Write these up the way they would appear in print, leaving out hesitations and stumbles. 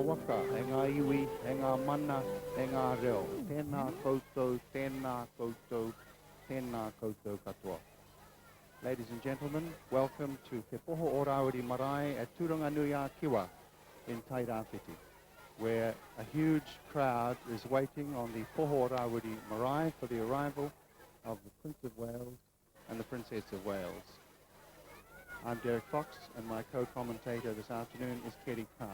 waka, e ngā iwi, e ngā mana, e ngā reo. Tēnā koutou, tēnā koutou katoa. Ladies and gentlemen, welcome to Te Poho o Rawiri marae at Turanganui-a-Kiwa in Tairawhiti, where a huge crowd is waiting on the Poho o Rawiri marae for the arrival of the Prince of Wales and the Princess of Wales. I'm Derek Fox, and my co-commentator this afternoon is Kerry Carr.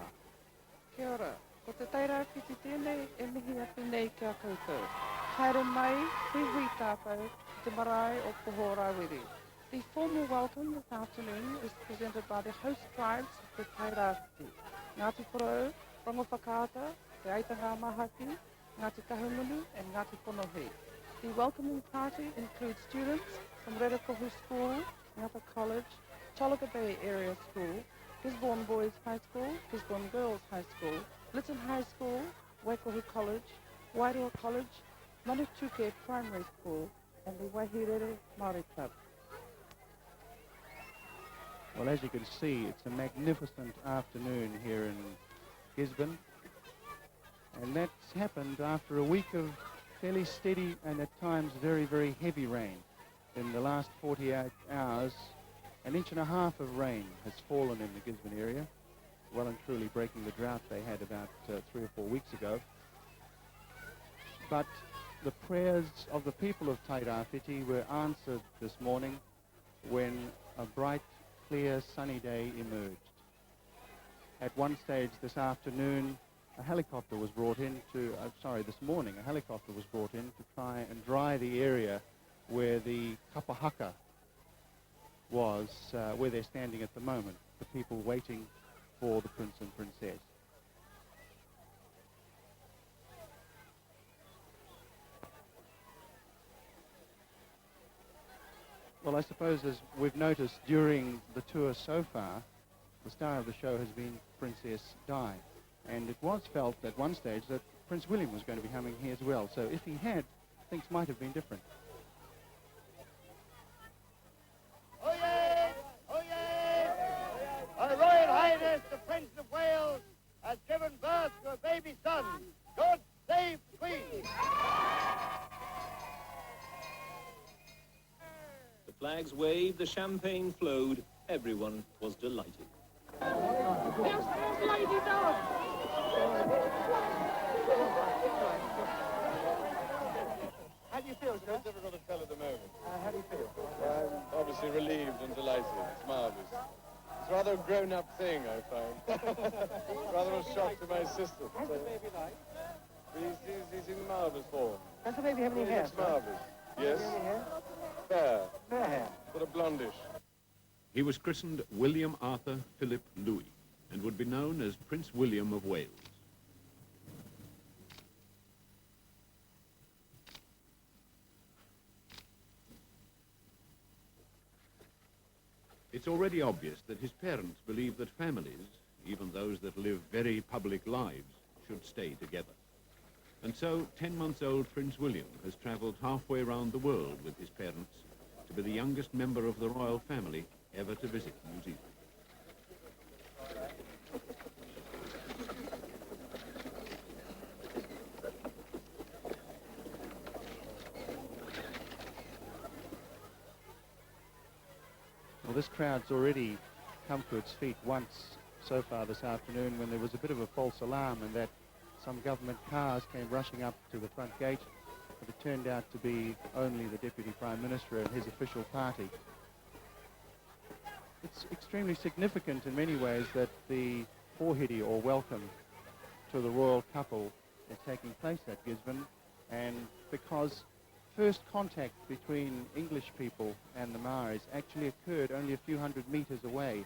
Kia ora. Ko te Tairawhiti tēnei e mihi atu nei kia koutou. Haere mai, hui tāpau, te marae o Poho o Rawiri. The formal welcome this afternoon is presented by the host tribes of the Tairawhiti. Ngāti Porou, Rongo Whakaata, Te Aitanga Mahaki, Ngāti Kahungunu, and Ngāti Ponohi. The welcoming party includes students from Rerekohu School, Ngata College, Tolaga Bay Area School, Gisborne Boys High School, Gisborne Girls High School, Lytton High School, Waikohu College, Wairoa College, Manituke Primary School, and the Wahirere Māori Club. Well, as you can see, it's a magnificent afternoon here in Gisborne, and that's happened after a week of fairly steady and at times very, very heavy rain. In the last 48 hours, an inch and a half of rain has fallen in the Gisborne area, well and truly breaking the drought they had about 3 or 4 weeks ago. But the prayers of the people of Tairawhiti were answered this morning when a bright, clear, sunny day emerged. At one stage this afternoon, a helicopter was brought in to, this morning, a helicopter was brought in to try and dry the area where the kapahaka was, where they're standing at the moment, the people waiting for the Prince and Princess. Well, I suppose as we've noticed during the tour so far, the star of the show has been Princess Di. And it was felt at one stage that Prince William was going to be coming here as well. So if he had, things might have been different. Oyez! Oyez! Her Royal Highness the Prince of Wales has given birth to a baby son. God save the Queen! The flags waved, the champagne flowed, everyone was delighted. There's Lady Dog. How do you feel, sir? It's difficult to tell at the moment. How do you feel? I'm obviously relieved and delighted. It's marvellous. It's rather a grown-up thing, I find. Rather a shock to my system. How's the baby like? He's in marvellous form. Does the baby have any hair, It's sir? marvellous. Yes. Any hair? Fair. Fair hair. Sort of blondish. He was christened William Arthur Philip Louis and would be known as Prince William of Wales. It's already obvious that his parents believe that families, even those that live very public lives, should stay together. And so 10-month-old Prince William has travelled halfway around the world with his parents to be the youngest member of the royal family ever to visit New Zealand. Well, this crowd's already come to its feet once so far this afternoon when there was a bit of a false alarm and that some government cars came rushing up to the front gate, but it turned out to be only the Deputy Prime Minister and his official party. It's extremely significant in many ways that the pōhiri, or welcome, to the royal couple is taking place at Gisborne, and because first contact between English people and the Maoris actually occurred only a few hundred meters away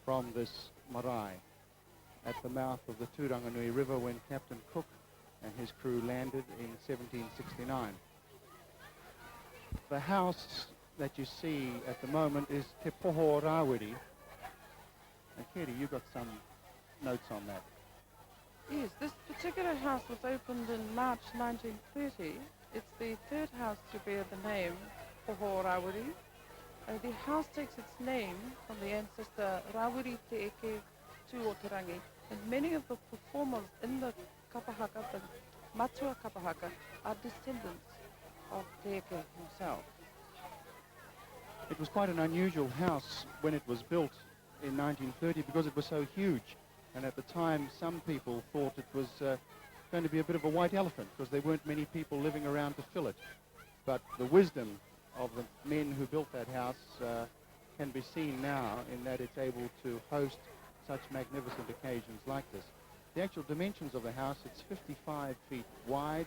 from this marae at the mouth of the Turanganui River when Captain Cook and his crew landed in 1769. The house that you see at the moment is Te Poho o Rawiri. And Kerry, you got some notes on that. Yes, this particular house was opened in March 1930. It's the third house to bear the name Poho o Rawiri. The house takes its name from the ancestor Rawiri Te Eke Tū o Te Rangi, And many of the performers in the kapahaka, the matua kapahaka, are descendants of Teke himself. It was quite an unusual house when it was built in 1930 because it was so huge. And at the time, some people thought it was going to be a bit of a white elephant because there weren't many people living around to fill it. But the wisdom of the men who built that house can be seen now in that it's able to host such magnificent occasions like this. The actual dimensions of the house, it's 55 feet wide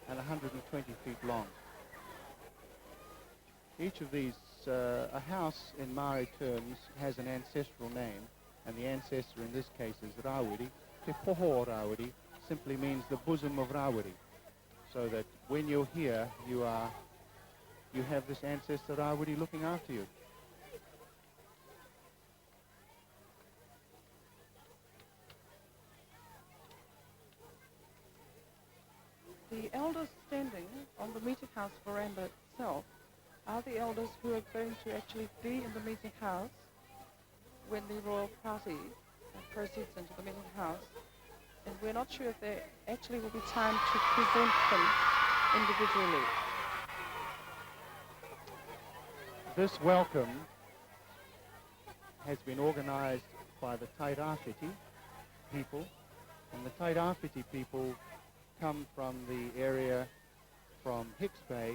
and 120 feet long. Each of these, a house in marae terms has an ancestral name, and the ancestor in this case is Rawiri. Te Poho Rawiri simply means the bosom of Rawiri, so that when you're here, you have this ancestor Rawiri looking after you. The elders standing on the meeting house veranda itself are the elders who are going to actually be in the meeting house when the royal party proceeds into the meeting house. And we're not sure if there actually will be time to present them individually. This welcome has been organized by the Tairāwhiti people, and the Tairāwhiti people come from the area from Hicks Bay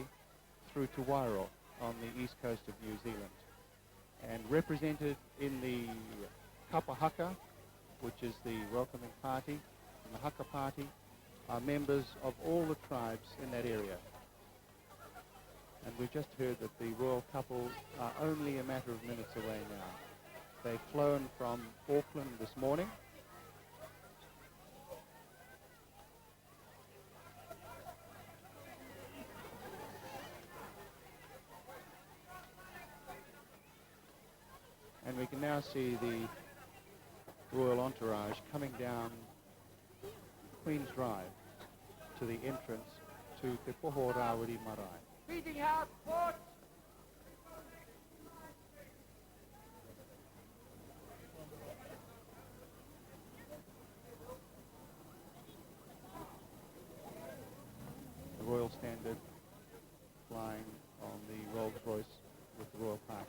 through to Wairau on the east coast of New Zealand. And represented in the kapahaka, which is the welcoming party, and the haka party, are members of all the tribes in that area. And we've just heard that the royal couple are only a matter of minutes away now. They've flown from Auckland this morning. And we can now see the royal entourage coming down Queen's Drive to the entrance to Te Poho Rawiri Marae. Meeting house, port! The Royal Standard flying on the Rolls Royce with the royal party.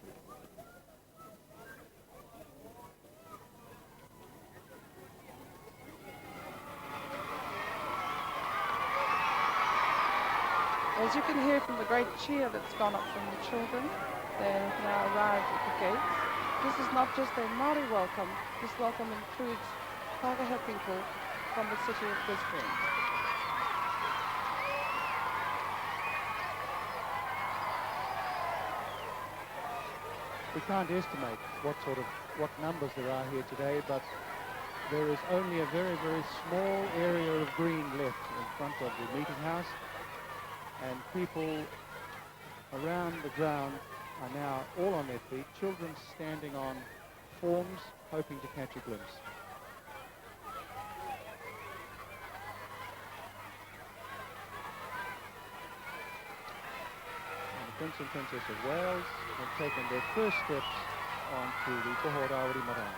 As you can hear from the great cheer that's gone up from the children, they have now arrived at the gates. This is not just a Māori welcome, this welcome includes Pākehā people from the city of Brisbane. We can't estimate what numbers there are here today, but there is only a very, very small area of green left in front of the meeting house, and people around the ground are now all on their feet, children standing on forms, hoping to catch a glimpse. And the Prince and Princess of Wales have taken their first steps onto the Poho Rawiri Marae.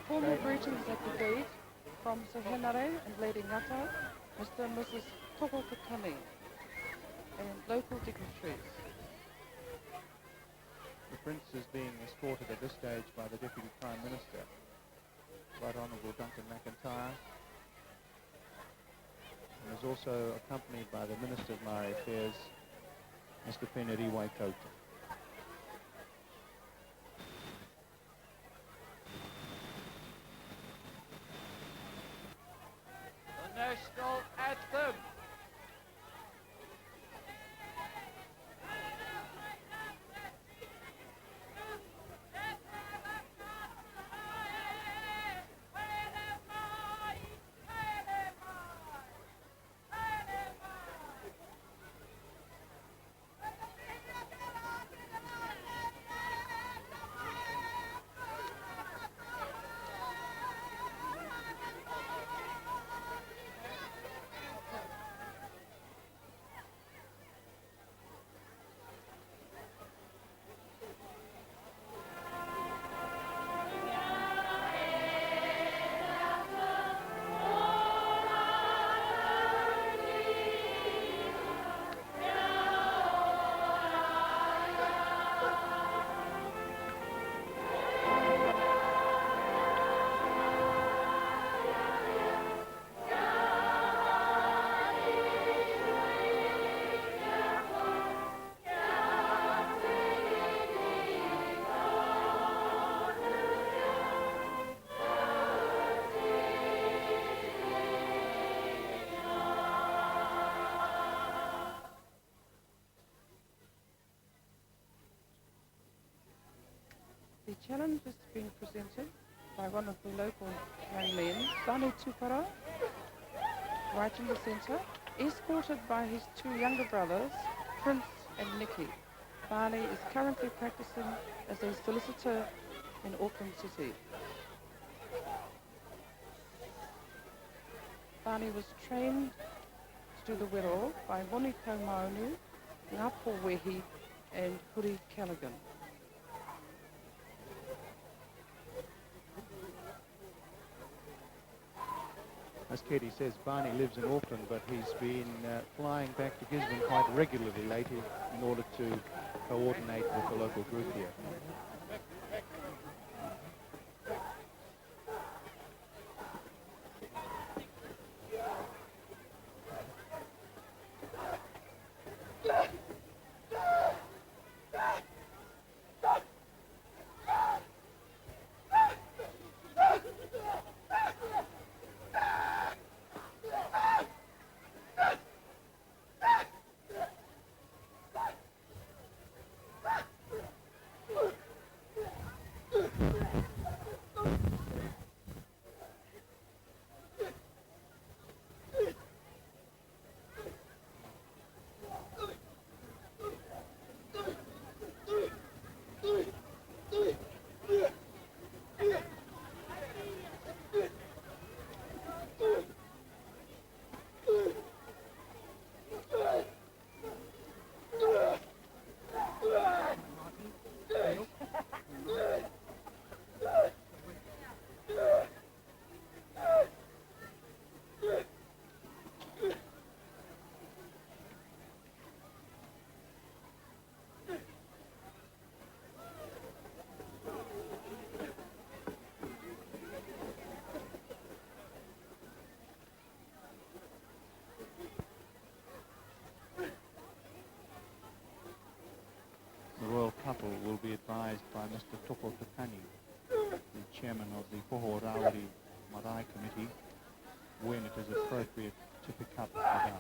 Formal greetings at the gate from Sir Henare and Lady Ngata, Mr. and Mrs. Tokokatani, and local dignitaries. The Prince is being escorted at this stage by the Deputy Prime Minister, Right Honourable Duncan McIntyre, and is also accompanied by the Minister of Māori Affairs, Mr. Peneri Waikato. The national anthem. challenge is being presented by one of the local young men, Tane Tupara, right in the centre, escorted by his two younger brothers, Prince and Nicky. Barney is currently practicing as a solicitor in Auckland City. Barney was trained to do the wero by Moniko Maunu, Ngapo Wehi and Huri Callaghan. As Katie says, Barney lives in Auckland, but he's been flying back to Gisborne quite regularly lately in order to coordinate with the local group here. The royal couple will be advised by Mr. Toko Takani, the chairman of the Poho Rawiri Marae Committee, when it is appropriate to pick up the guard.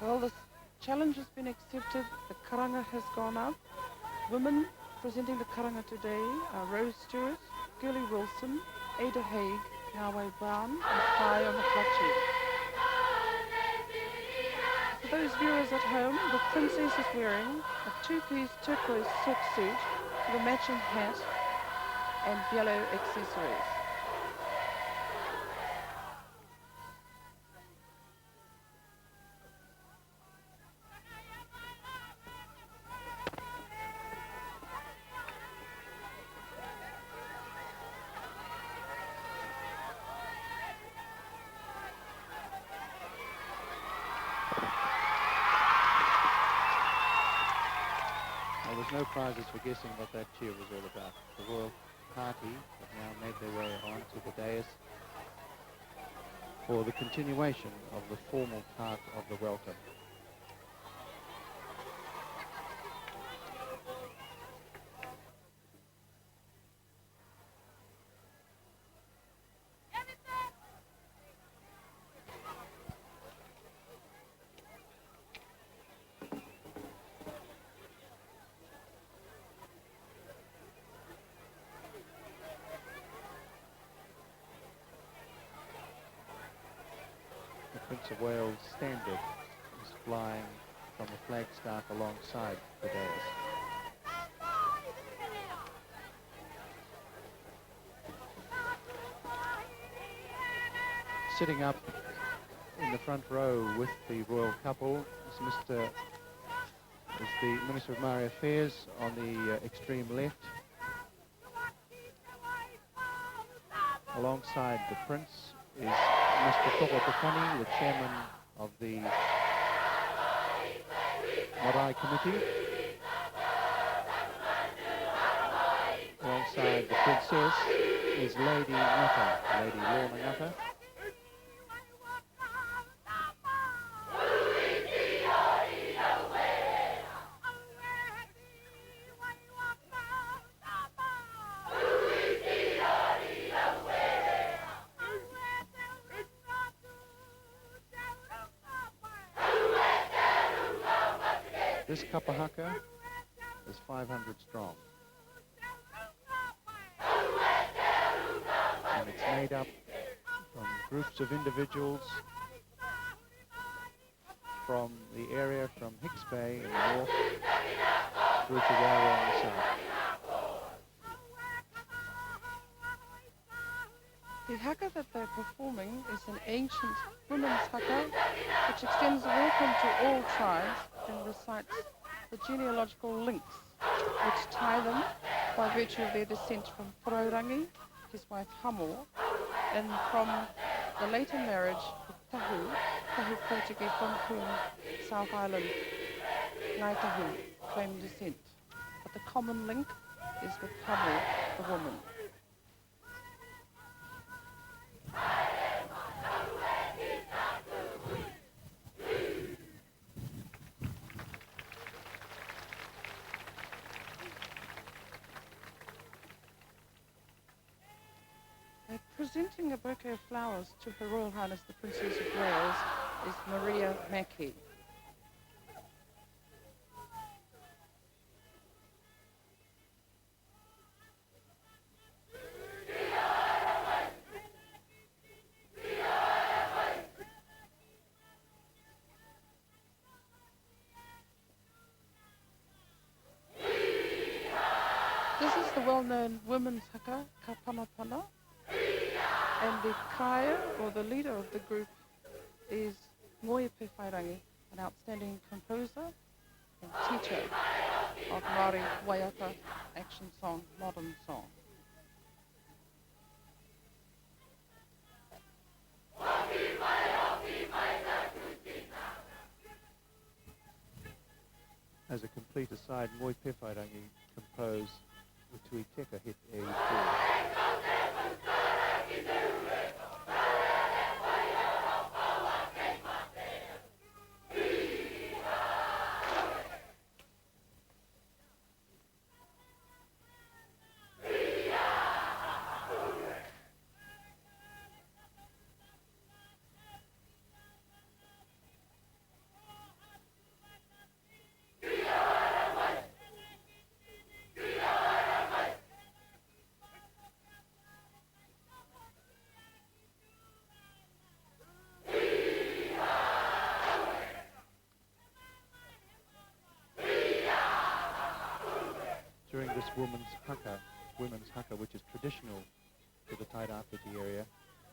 Well, the challenge has been accepted. The karanga has gone up. Women presenting the karanga today are Rose Stewart, Gurley Wilson, Ada Haig, Yahweh Brown, and Kai Omakwachi. For those viewers at home, the princess is wearing a two-piece turquoise silk suit with a matching hat and yellow accessories. Well, there's no prizes for guessing what that cheer was all about. The royal party have now made their way onto the dais for the continuation of the formal part of the welcome. The Prince of Wales standard is flying from the flagstaff alongside the dais. Sitting up in the front row with the royal couple is the Minister of Marae Affairs on the extreme left. Alongside the Prince is Mr. Poho, the chairman of the Marae Committee. Alongside the princess is Lady Ngata, Lady Lorna Ngata. This kapahaka is 500 strong. And it's made up from groups of individuals from the area from Hicks Bay in the north through to Rawiri in the south. The haka that they're performing is an ancient women's haka which extends a welcome to all tribes and recites the genealogical links which tie them by virtue of their descent from Whaurangi, his wife Hamo, and from the later marriage with Tahu Portuguese from whom South Island Ngai Tahu claimed descent. But the common link is with Hamo, the woman. Presenting a bouquet of flowers to Her Royal Highness the Princess of Wales is Maria Mackey. This is the well-known women's haka, ka Panapana. And the kaya, or the leader of the group, is Moepe Whairangi, an outstanding composer and teacher of Māori waiata action song, modern song. As a complete aside, Moepe Whairangi composed the Tui Teka hit A4. During this women's haka, which is traditional to the Tairāwhiti area,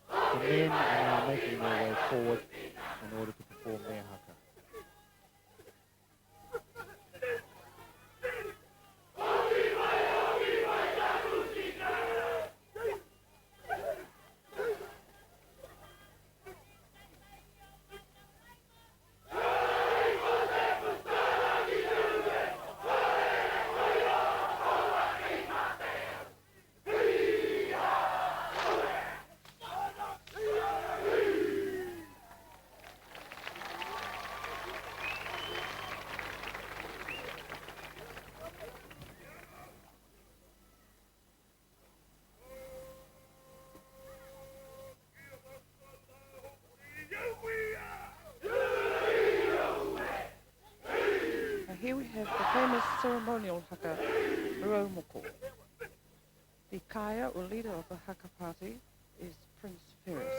the men are now making their way forward in order to perform their haka. Here we have the famous ceremonial haka, Raumoko. The kaya, or leader of the haka party, is Prince Ferris.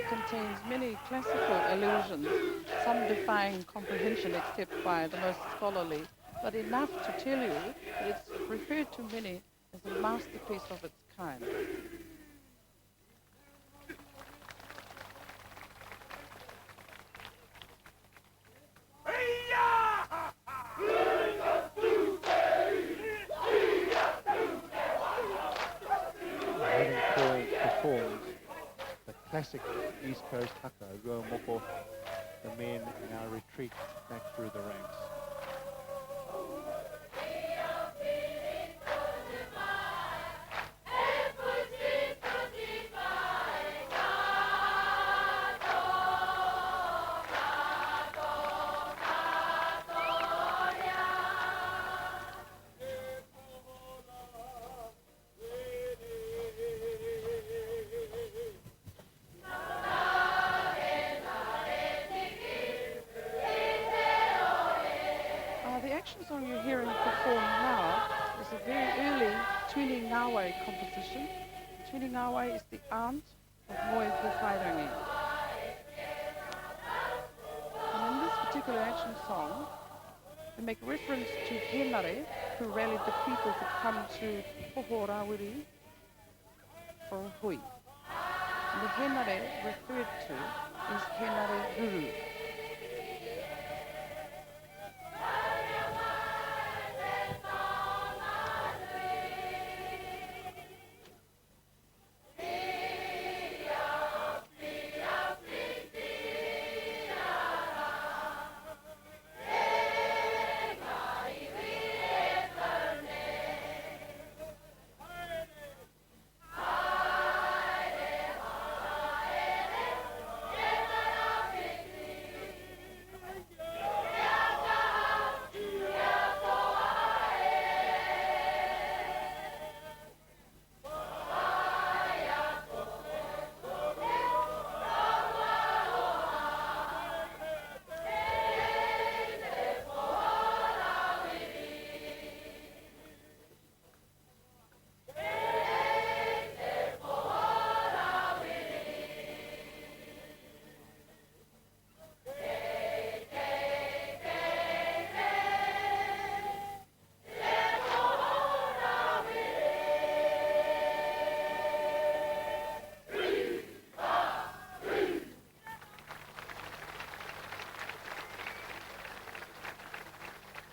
contains many classical allusions, some defying comprehension except by the most scholarly, but enough to tell you that it's referred to many as a masterpiece of its kind. Having performed the classic East Coast haka, Rua Moko, the men now retreat back through the ranks. The action song you're hearing performed now is a very early Tuni Ngawe composition. Tuni Ngawe is the aunt of Moe Whairangi. And in this particular action song, they make reference to Henare, who rallied the people to come to Poho Rawiri for a hui. And the Henare referred to is Henare Huru.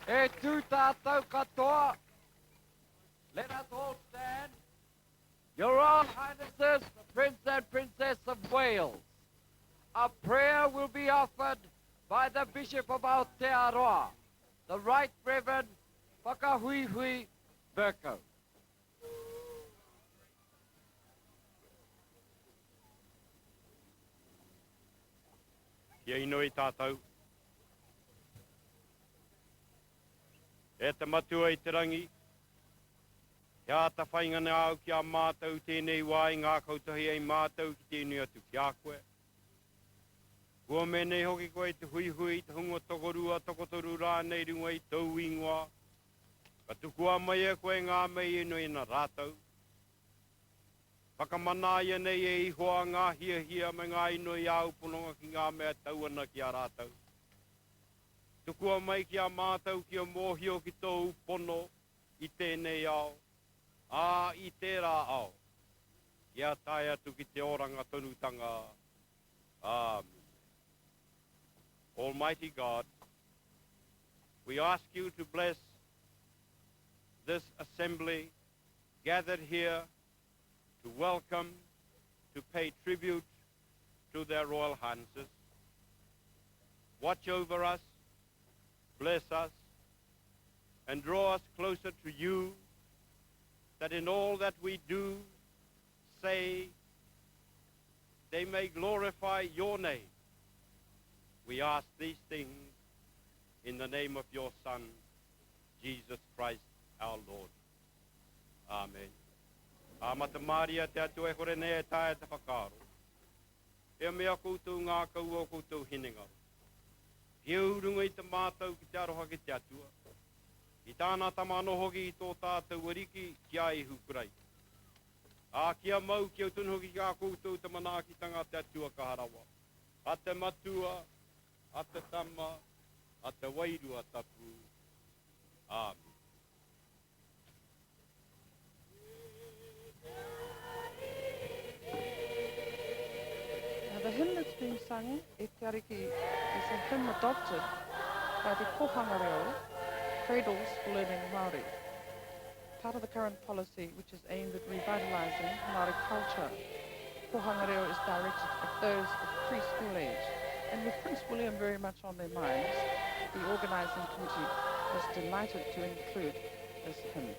E tū tātou katoa. Let us all stand. Your Royal Highnesses, the Prince and Princess of Wales, a prayer will be offered by the Bishop of Aotearoa, the Right Reverend Whakahuihui Berko. Kia ino I tātou. E te matua I te rangi. Kia ta whaingana au ki a mātou tēnei wai ngā kautahi ei mātou ki tēnei atu ki a koe. Kua menei hoki koe te hui hui, te hungo tokorua, tokotoru rā nei runga I tau ingoa. Ka tukua mai e koe ngā mei ino ina rātou. Whakamanāia nei e ihoa ngā hia hia me ngā ino I au pononga ki ngā mea tauana ki a rātou. Tukua mai ki a mātou ki a mōhio ki tōu pono I tēnei ao. I tērā ao. Ia tai atu ki te oranga tonutanga. Amen. Almighty God, we ask you to bless this assembly gathered here to welcome, to pay tribute to their Royal Highnesses. Watch over us, bless us, and draw us closer to you, that in all that we do, say, they may glorify your name. We ask these things in the name of your Son, Jesus Christ, our Lord. Amen. Amata Maria te atu e kore ne e tae te whakaro. E mea koutou ngā kau o koutou hinenga. Ki urunga I te mātou ki te aroha ki te atua. I tāna tamano hoki I tō tātou ariki ki ai hukurai. A kia mau kia tunu ki ka koutou te manaki tanga te atua ka harawa. A te matua, a te tama, a te wairua tapu. Amen. Now the hymn that's being sung, E Te Ariki, is a hymn adopted by the Kohanga Reo, Cradles for Learning Māori. Part of the current policy, which is aimed at revitalising Māori culture, Kohanga Reo is directed at those of preschool age. And with Prince William very much on their minds, the organising committee was delighted to include this hymn.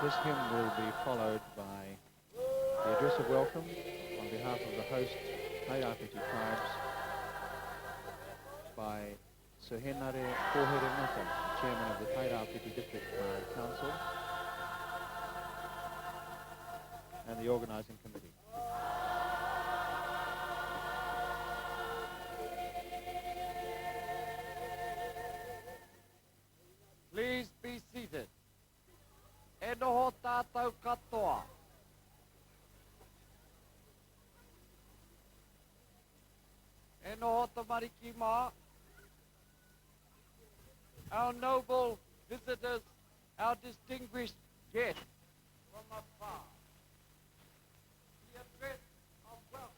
This hymn will be followed by the address of welcome on behalf of the host Tairāwhiti tribes by Sir Henare Pohere Ngata, Chairman of the Tairāwhiti District Council and the organising committee. Please be seated. E noho tātou katoa. E noho tamariki mā. Our noble visitors, our distinguished guests from afar. The address of welcome.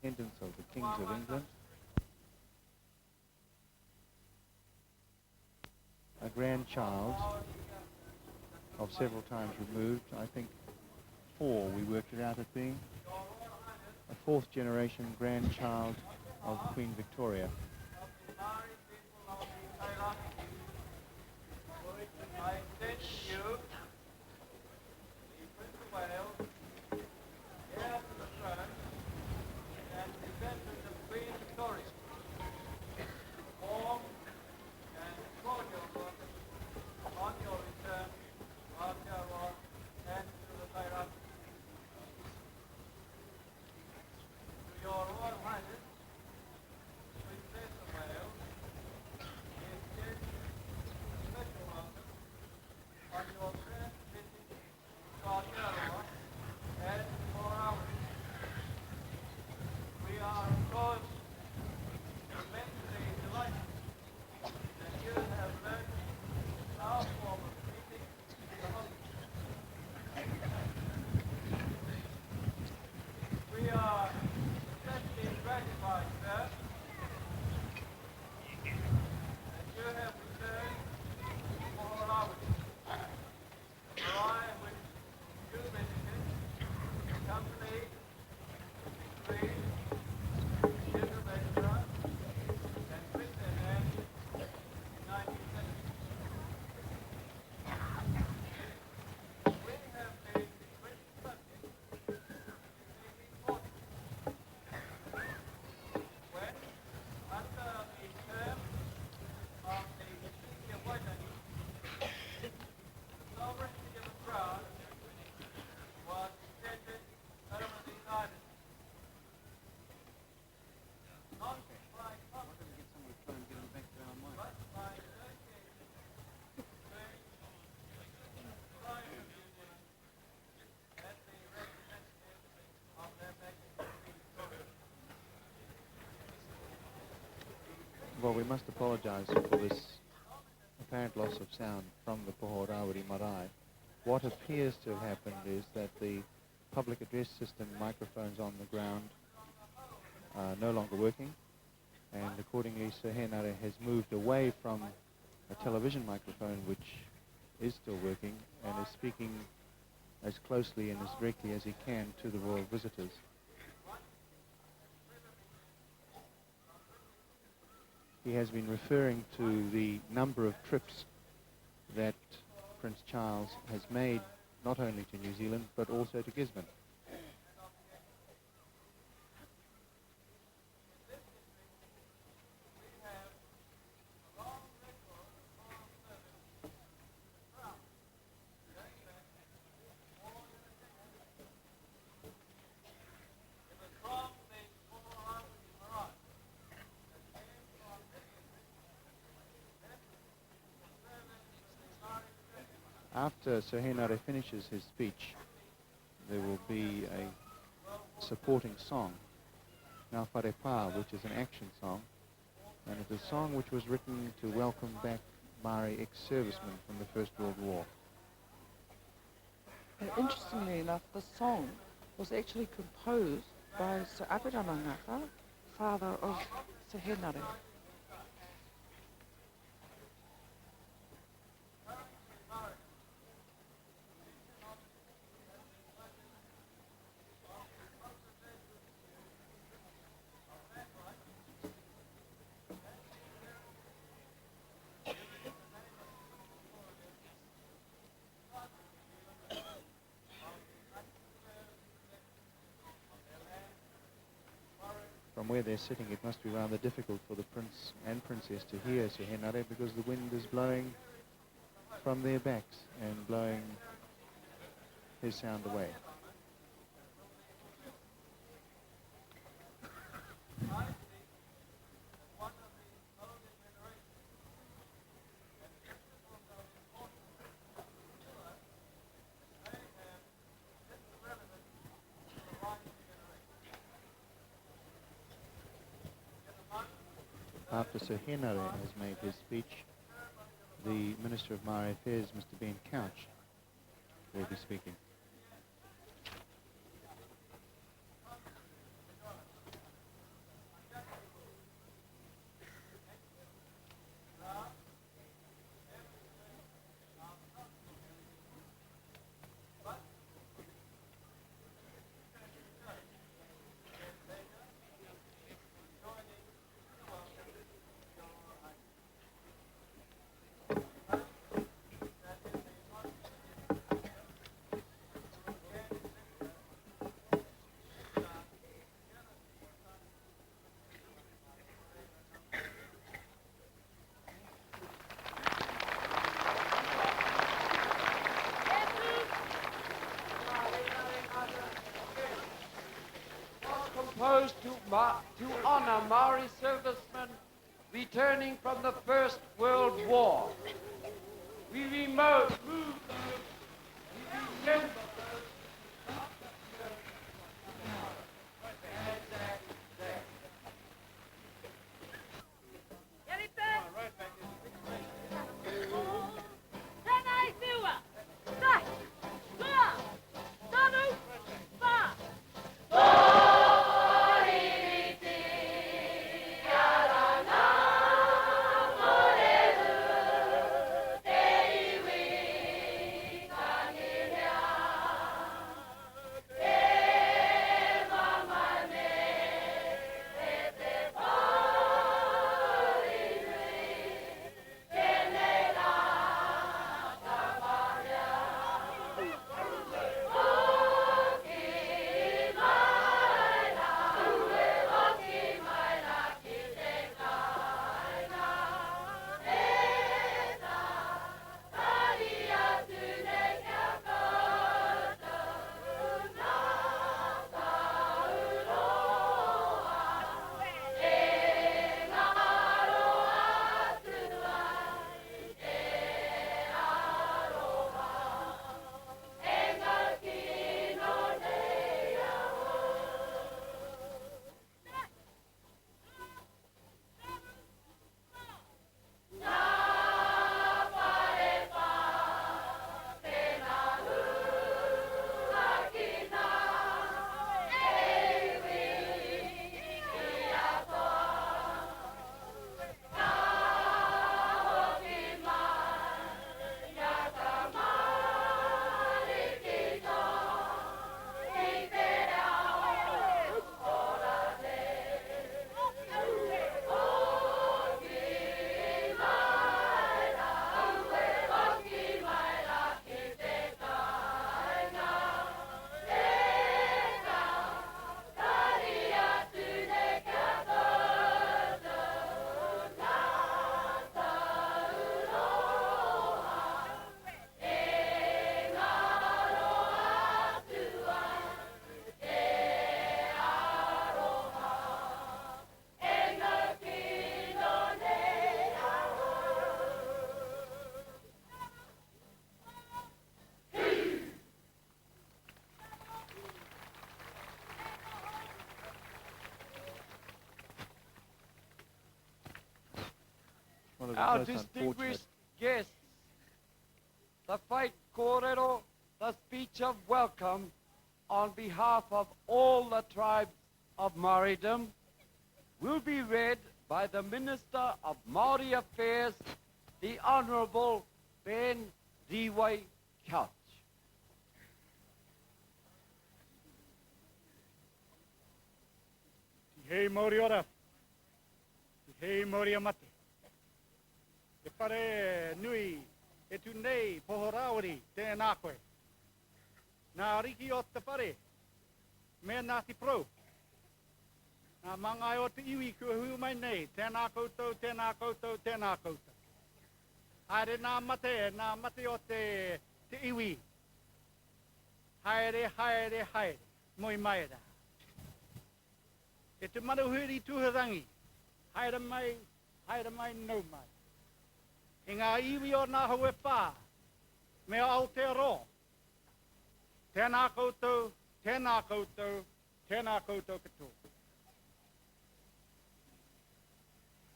Descendants of the Kings of England, a grandchild of several times removed, I think 4 we worked it out at being, a 4th generation grandchild of Queen Victoria. I extend to you the Prince of Wales, heir to the throne, and descendant of Queen Victoria. Warm and cordial welcome on your return to Aotearoa and to the Taira. To your Royal Highness, Princess of Wales, we extend a special welcome on your first visit to Aotearoa and for ours. We are, of course, immensely delighted that you have learned our form of greeting the host. We are especially gratified, sir, that you have returned for Rawiri, marae which you visited, accompanied with the Queen, Duke of Edinburgh, and Princess Anne in 1970. We have been witness subject in 1840, when, under the terms of the Treaty of Waitangi, the sovereignty of the Crown was extended over these islands. Not by conquest, but by negotiation between the Prime Minister and the representative of their Majesty Queen Victoria. Well, we must apologize for this apparent loss of sound from the Poho Rawiri marae. What appears to have happened is that the public address system microphones on the ground are no longer working, and accordingly Sir Henare has moved away from a television microphone which is still working and is speaking as closely and as directly as he can to the royal visitors. He has been referring to the number of trips that Prince Charles has made not only to New Zealand but also to Gisborne. After Sir Henare finishes his speech, there will be a supporting song, Ngā Whare Pā, which is an action song, and it's a song which was written to welcome back Maori ex-servicemen from the First World War. Interestingly enough, the song was actually composed by Sir Apirana Ngaka, father of Sir Henare. From where they're sitting, it must be rather difficult for the prince and princess to hear Sir Henare because the wind is blowing from their backs and blowing his sound away. After Sir Henare has made his speech, the Minister of Maori Affairs, Mr. Ben Couch, will be speaking. to honor Maori servicemen returning from the First World War. We remember One of the our most distinguished unfortunate. guests, the Whai Kōrero, the speech of welcome on behalf of all the tribes of Māoridom, will be read by the Minister of Māori Affairs, the Honourable Ben Dewey Couch. Hei Māori ora, hei Māori amate. E pare nui e tu nei Poho Rawiri tēnā koe. Nā riki o te pare, me Ngāti Pro. Nā mangai o te iwi kua hui mai nei, tēnā koutou, tēnā koutou, tēnā koutou. Haere nā mate o te iwi. Haere, haere, haere, moi mai rā. E te manuhuri tuharangi, haere mai nau mai. E ngā iwi o nā hau e pā, me o Aotearoa. Tēnā koutou, tēnā koutou, tēnā koutou katoa.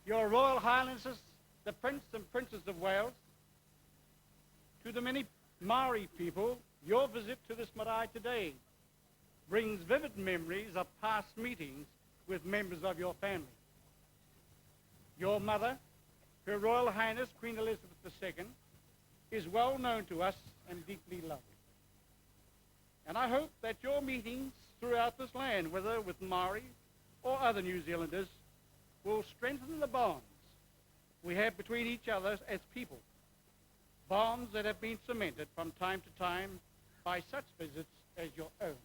Your Royal Highnesses, the Prince and Princess of Wales, to the many Maori people, your visit to this marae today brings vivid memories of past meetings with members of your family. Your mother, Her Royal Highness Queen Elizabeth II, is well known to us and deeply loved. And I hope that your meetings throughout this land, whether with Maori or other New Zealanders, will strengthen the bonds we have between each other as people, bonds that have been cemented from time to time by such visits as your own.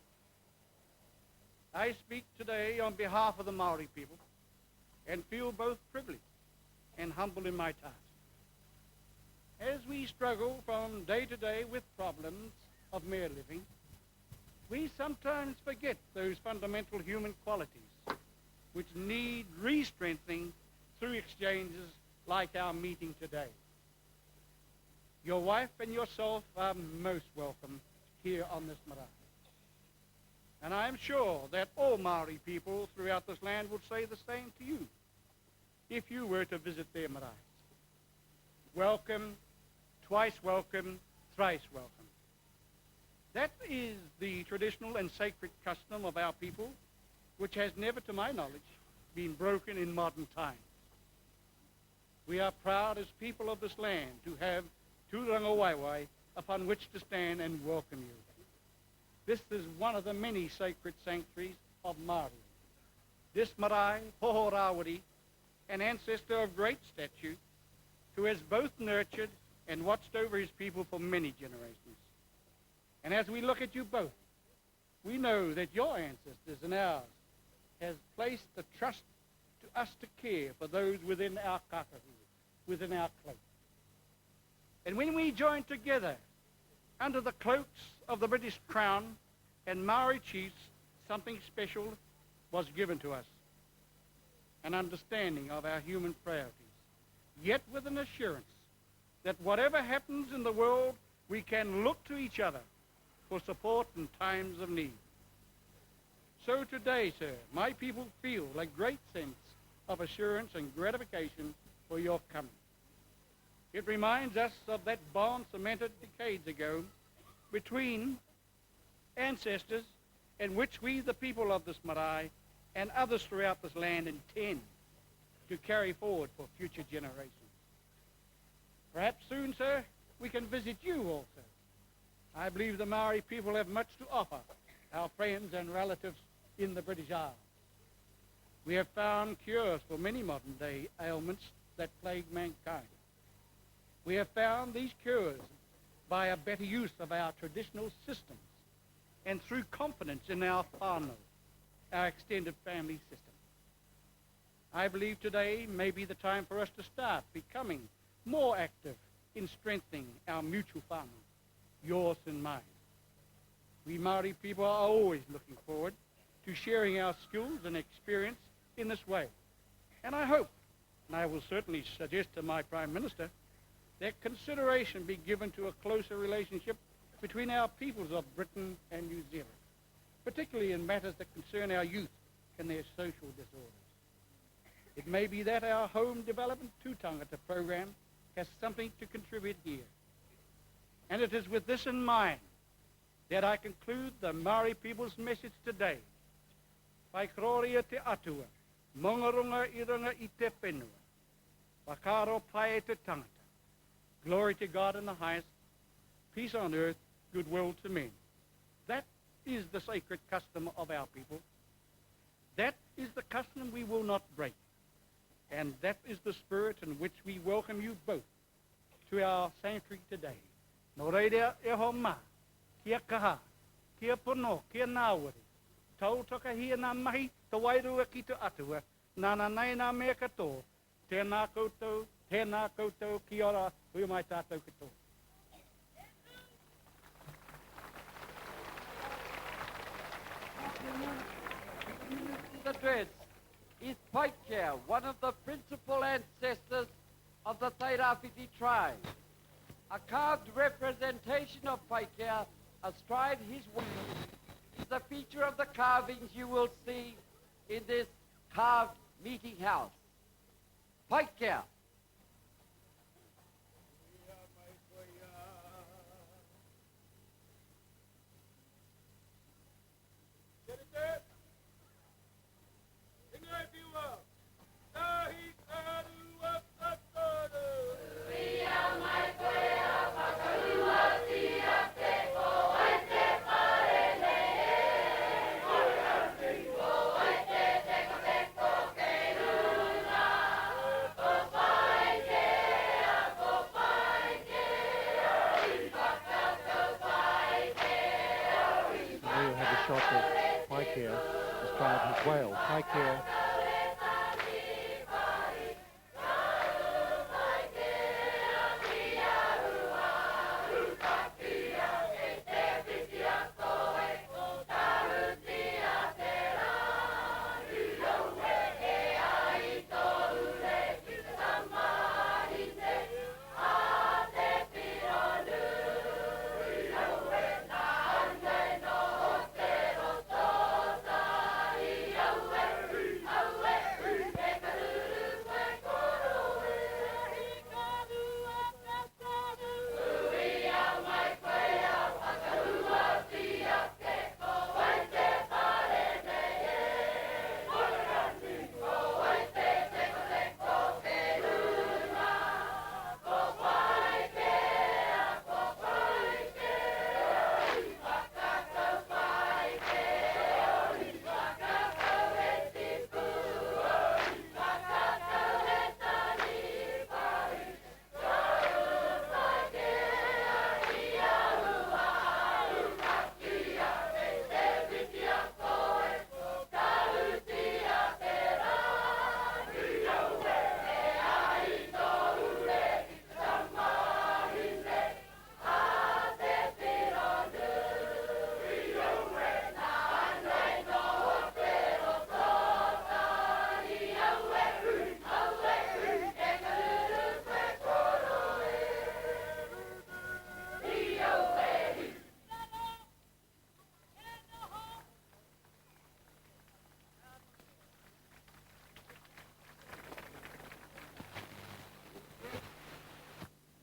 I speak today on behalf of the Maori people and feel both privileged and humble in my task. As we struggle from day to day with problems of mere living, we sometimes forget those fundamental human qualities which need re-strengthening through exchanges like our meeting today. Your wife and yourself are most welcome here on this marae. And I am sure that all Maori people throughout this land would say the same to you if you were to visit their marae. Welcome, twice welcome, thrice welcome. That is the traditional and sacred custom of our people, which has never, to my knowledge, been broken in modern times. We are proud as people of this land to have Tūranga Waiwai upon which to stand and welcome you. This is one of the many sacred sanctuaries of Māori. This marae, Poho Rawiri, an ancestor of great stature, who has both nurtured and watched over his people for many generations. And as we look at you both, we know that your ancestors and ours has placed the trust to us to care for those within our kakahu, within our cloak. And when we join together under the cloaks of the British Crown and Maori chiefs, something special was given to us, an understanding of our human frailties, yet with an assurance that whatever happens in the world, we can look to each other for support in times of need. So today, sir, my people feel a great sense of assurance and gratification for your coming. It reminds us of that bond cemented decades ago between ancestors in which we, the people of this marae, and others throughout this land intend to carry forward for future generations. Perhaps soon, sir, we can visit you also. I believe the Maori people have much to offer our friends and relatives in the British Isles. We have found cures for many modern-day ailments that plague mankind. We have found these cures by a better use of our traditional systems and through confidence in our whānau, our extended family system. I believe today may be the time for us to start becoming more active in strengthening our mutual whānau, yours and mine. We Māori people are always looking forward to sharing our skills and experience in this way. And I hope, and I will certainly suggest to my Prime Minister, that consideration be given to a closer relationship between our peoples of Britain and New Zealand, particularly in matters that concern our youth and their social disorders. It may be that our Home Development Tūtangata program has something to contribute here. And it is with this in mind that I conclude the Maori people's message today. Pai kororia te atua, mongarunga I runga I te whenua, whakaro pai e te tangata. Glory to God in the highest, peace on earth, goodwill to men. That is the sacred custom of our people. That is the custom we will not break. And that is the spirit in which we welcome you both to our sanctuary today. No reira e ho mā, kia kaha, kia pono, kia nāwari. Tau toka hia nā mahi, te wairua ki te atua, nāna nei nā mea katoa, tēnā koutou, kia ora, hui mai tātou katoa. The dress is Paikea, one of the principal ancestors of the Tairāwhiti tribe. A carved representation of Paikea astride his wings is a feature of the carvings you will see in this carved meeting house. Paikea. Shot of Paikea, described as whale. Paikea.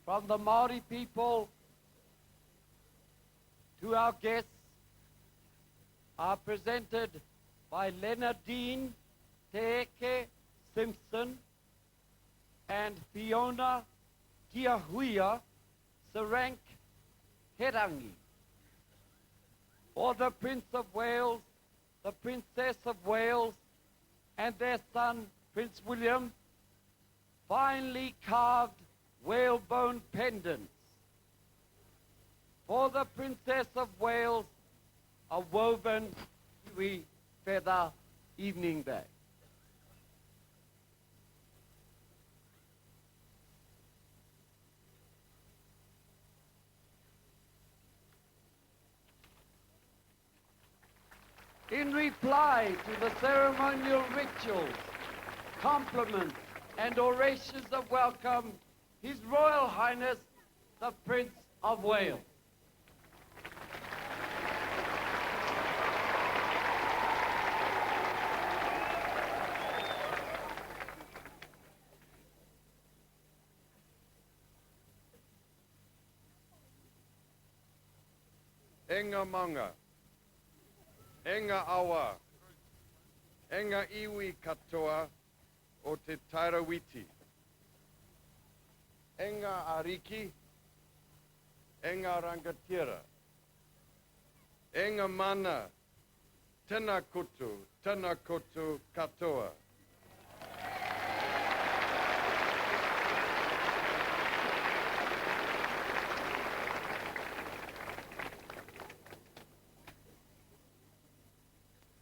from the Maori people to our guests are presented by Leonardine Teeke Simpson and Fiona Tiahuia Sarank Herangi. For the Prince of Wales, the Princess of Wales, and their son, Prince William, finely carved whalebone pendants. For the Princess of Wales, a woven kiwi feather evening bag. In reply to the ceremonial rituals, compliments, and orations of welcome, His Royal Highness, the Prince of Wales. Enga manga, enga awa, enga iwi katoa o te tairawiti. Enga ariki, enga rangatira. Enga mana, tena kutu katoa.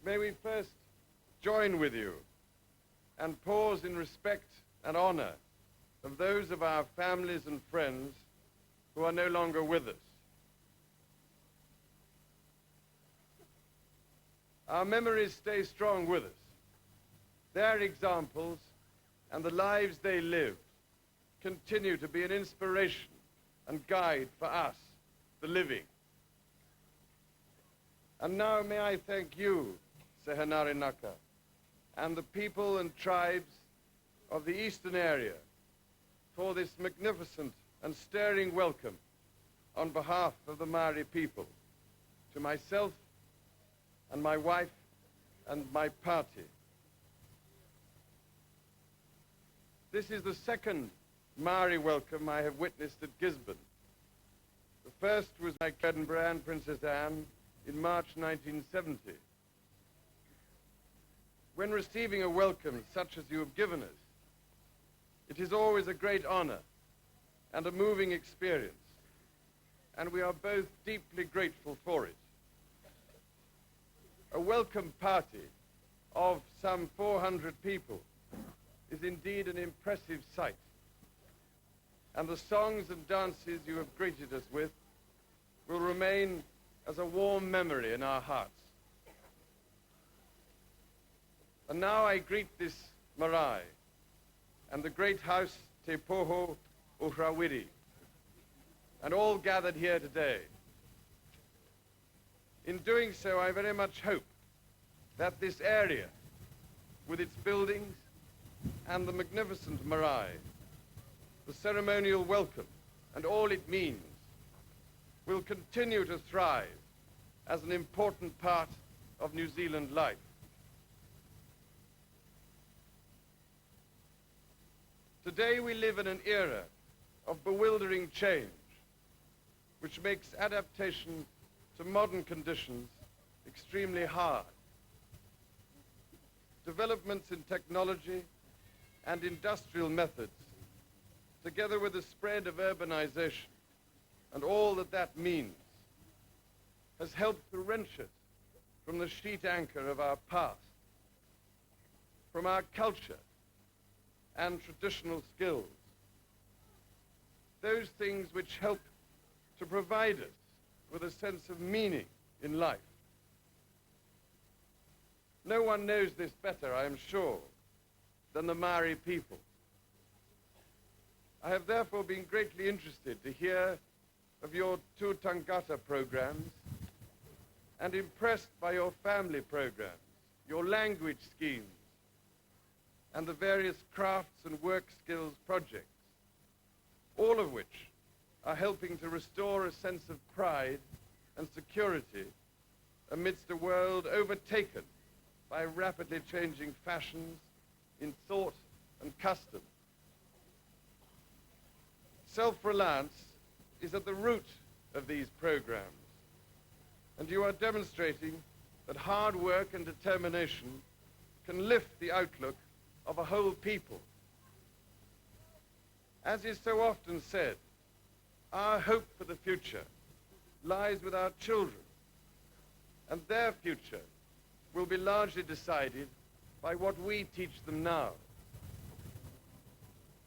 May we first join with you and pause in respect and honor of those of our families and friends who are no longer with us. Our memories stay strong with us. Their examples and the lives they lived continue to be an inspiration and guide for us, the living. And now may I thank you, Sehanare Naka, and the people and tribes of the eastern area for this magnificent and stirring welcome on behalf of the Maori people to myself and my wife and my party. This is the second Maori welcome I have witnessed at Gisborne. The first was my Edinburgh and Princess Anne in March 1970. When receiving a welcome such as you have given us, it is always a great honor and a moving experience, and we are both deeply grateful for it. A welcome party of some 400 people is indeed an impressive sight, and the songs and dances you have greeted us with will remain as a warm memory in our hearts. And now I greet this marae and the great house Te Poho o Rawiri, and all gathered here today. In doing so, I very much hope that this area, with its buildings and the magnificent marae, the ceremonial welcome and all it means, will continue to thrive as an important part of New Zealand life. Today we live in an era of bewildering change, which makes adaptation to modern conditions extremely hard. Developments in technology and industrial methods, together with the spread of urbanization and all that that means, has helped to wrench us from the sheet anchor of our past, from our culture and traditional skills, those things which help to provide us with a sense of meaning in life. No one knows this better, I am sure, than the Maori people. I have therefore been greatly interested to hear of your tūtangata programs and impressed by your family programs, your language schemes, and the various crafts and work skills projects, all of which are helping to restore a sense of pride and security amidst a world overtaken by rapidly changing fashions in thought and custom. Self-reliance is at the root of these programs, and you are demonstrating that hard work and determination can lift the outlook of a whole people. As is so often said, our hope for the future lies with our children, and their future will be largely decided by what we teach them now.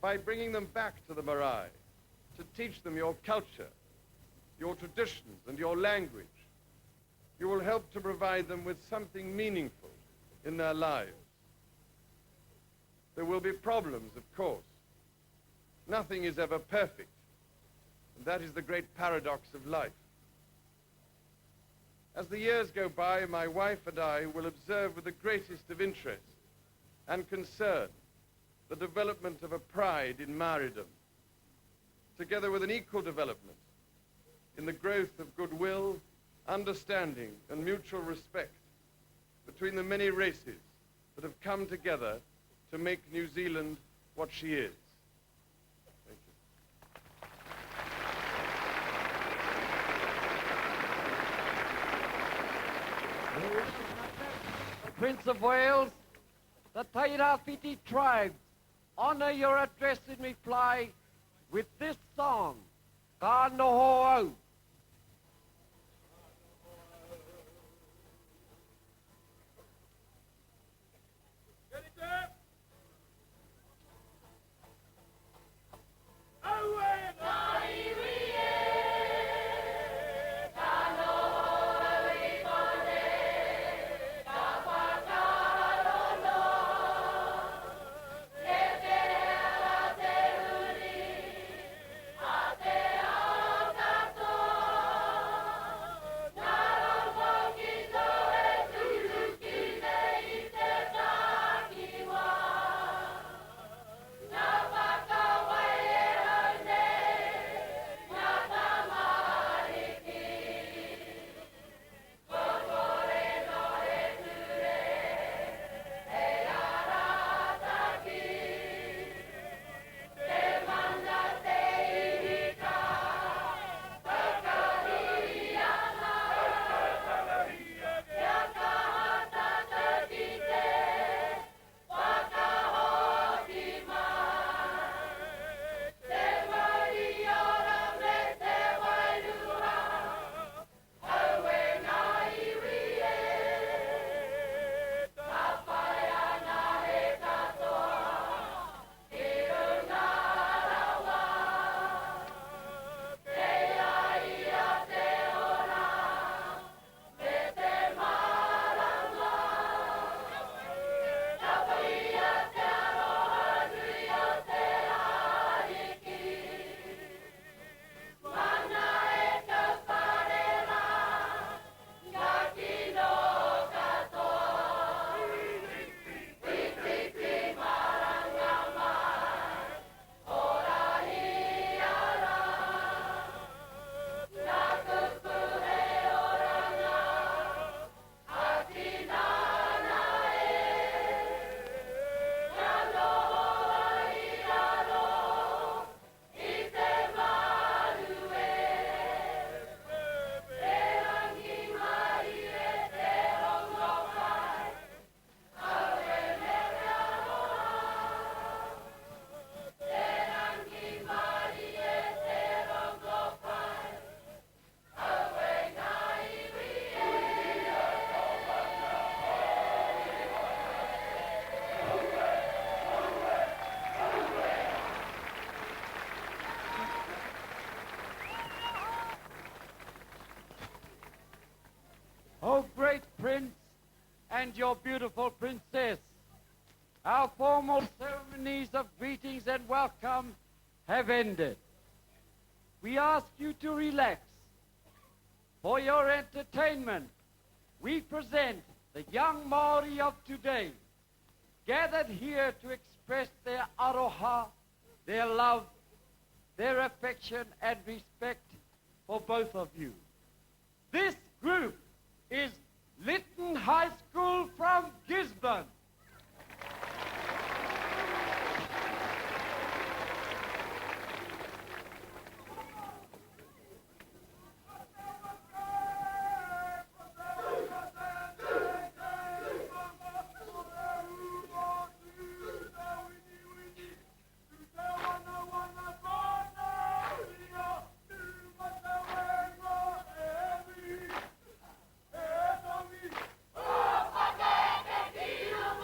By bringing them back to the marae, to teach them your culture, your traditions, and your language, you will help to provide them with something meaningful in their lives. There will be problems, of course. Nothing is ever perfect, and that is the great paradox of life. As the years go by, my wife and I will observe with the greatest of interest and concern the development of a pride in marriedom, together with an equal development in the growth of goodwill, understanding, and mutual respect between the many races that have come together to make New Zealand what she is. Thank you. The Prince of Wales, the Tairāwhiti tribes honor your address in reply with this song, Ka Noho Au. O great prince and your beautiful princess, our formal ceremonies of greetings and welcome have ended. We ask you to relax. For your entertainment, we present the young Maori of today, gathered here to express their aroha, their love, their affection and respect for both of you. This group is Lytton High School from Gisborne. Thank you.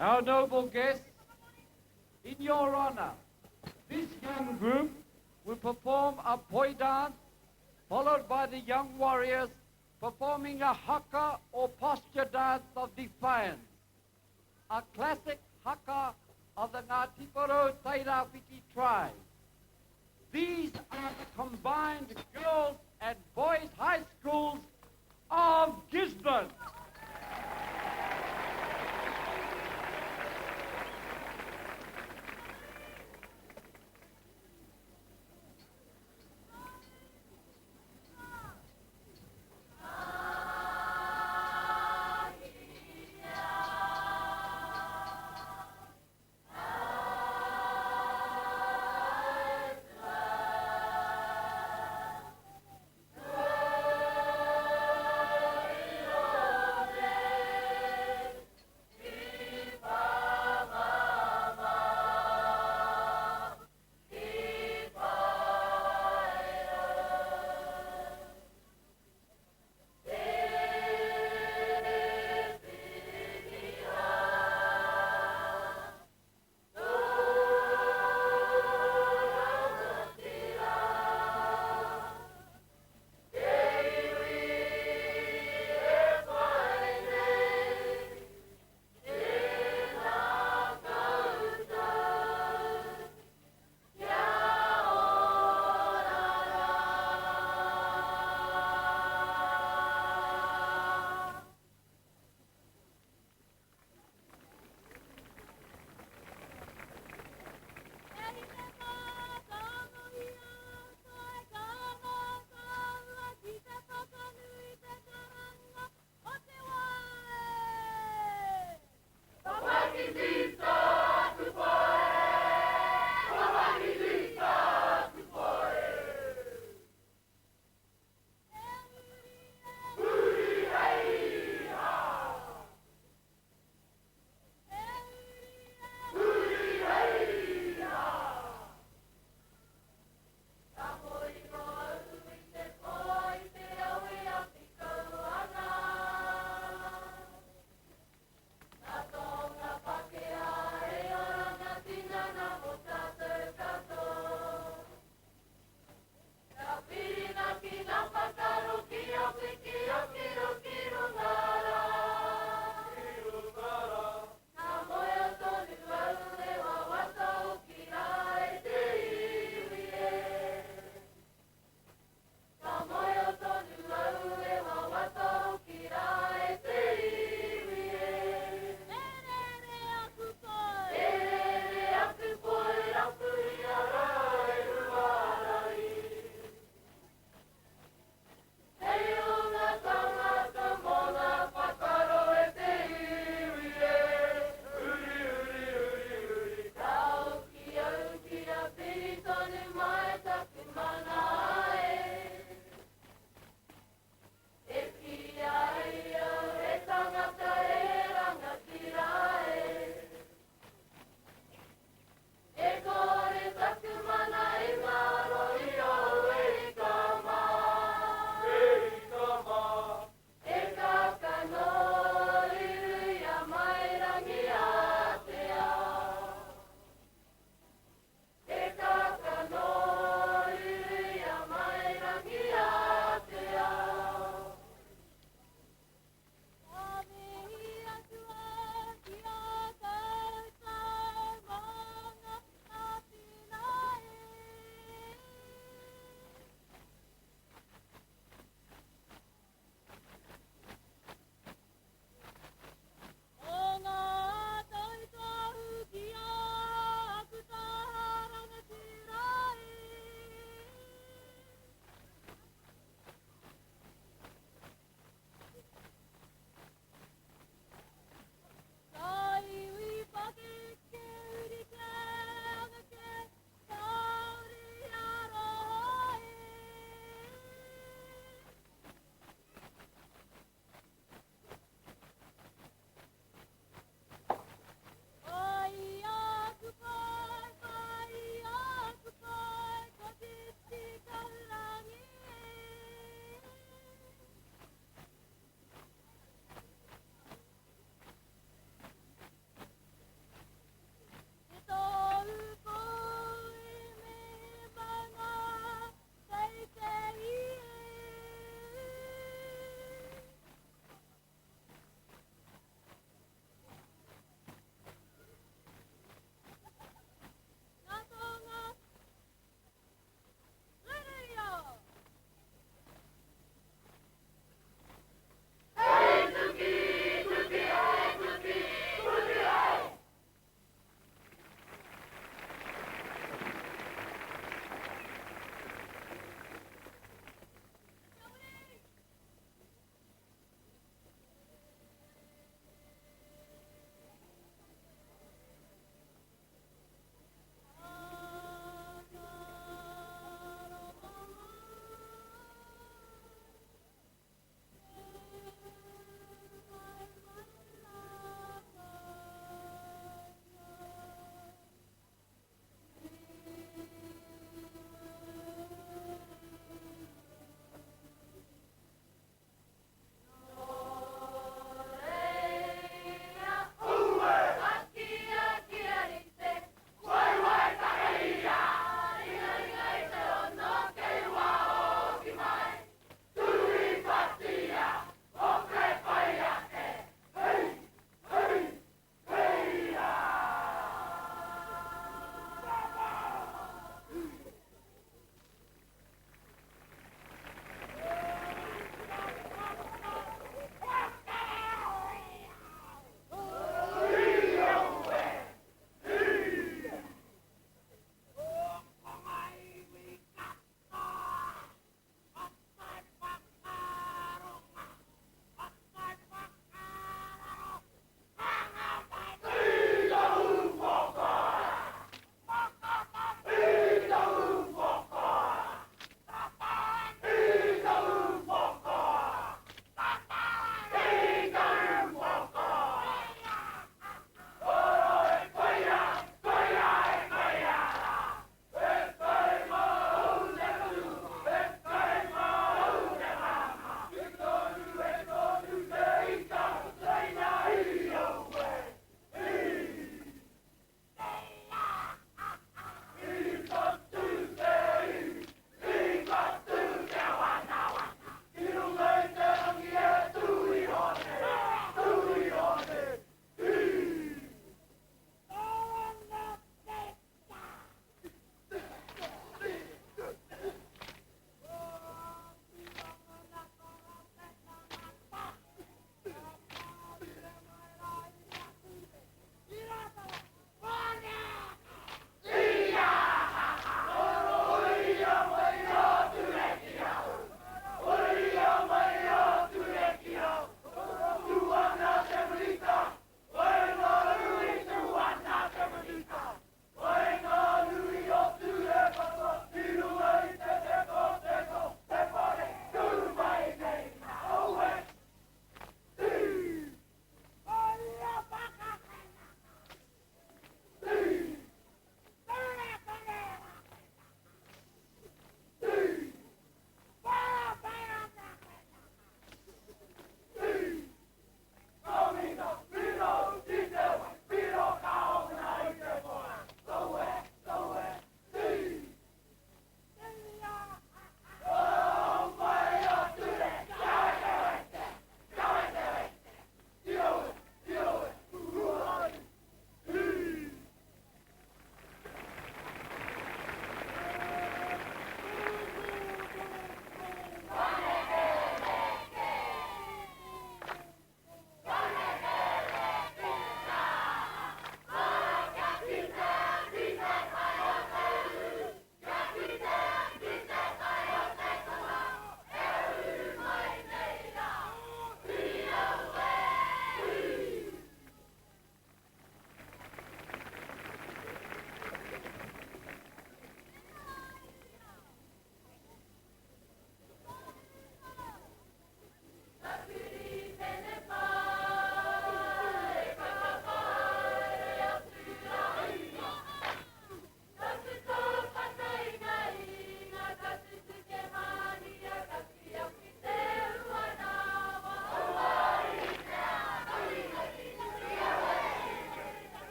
Our noble guests, in your honor, this young group will perform a poi dance, followed by the young warriors performing a haka or posture dance of defiance, a classic haka of the Ngāti Tairāwhiti tribe. These are the combined girls and boys high schools of Gisborne.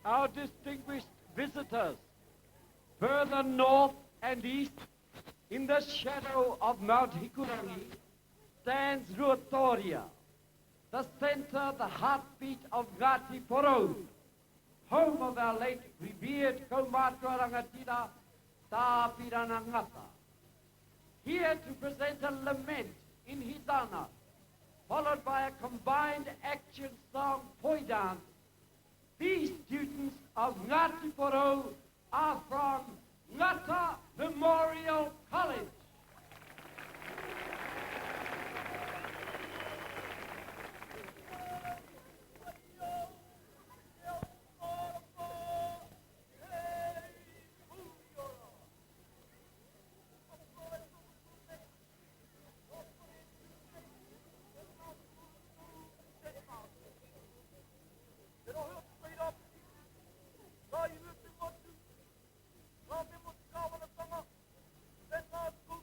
our distinguished visitors, further north and east, in the shadow of Mount Hikurangi, stands Ruatoria, the center, the heartbeat of Ngāti Porou, home of our late revered Kaumātua Rangatira, Tā Pirana Ngata. Here to present a lament in his honor, followed by a combined action song poi dance, these students of Ngāti Porou are from Ngata Memorial College. Let's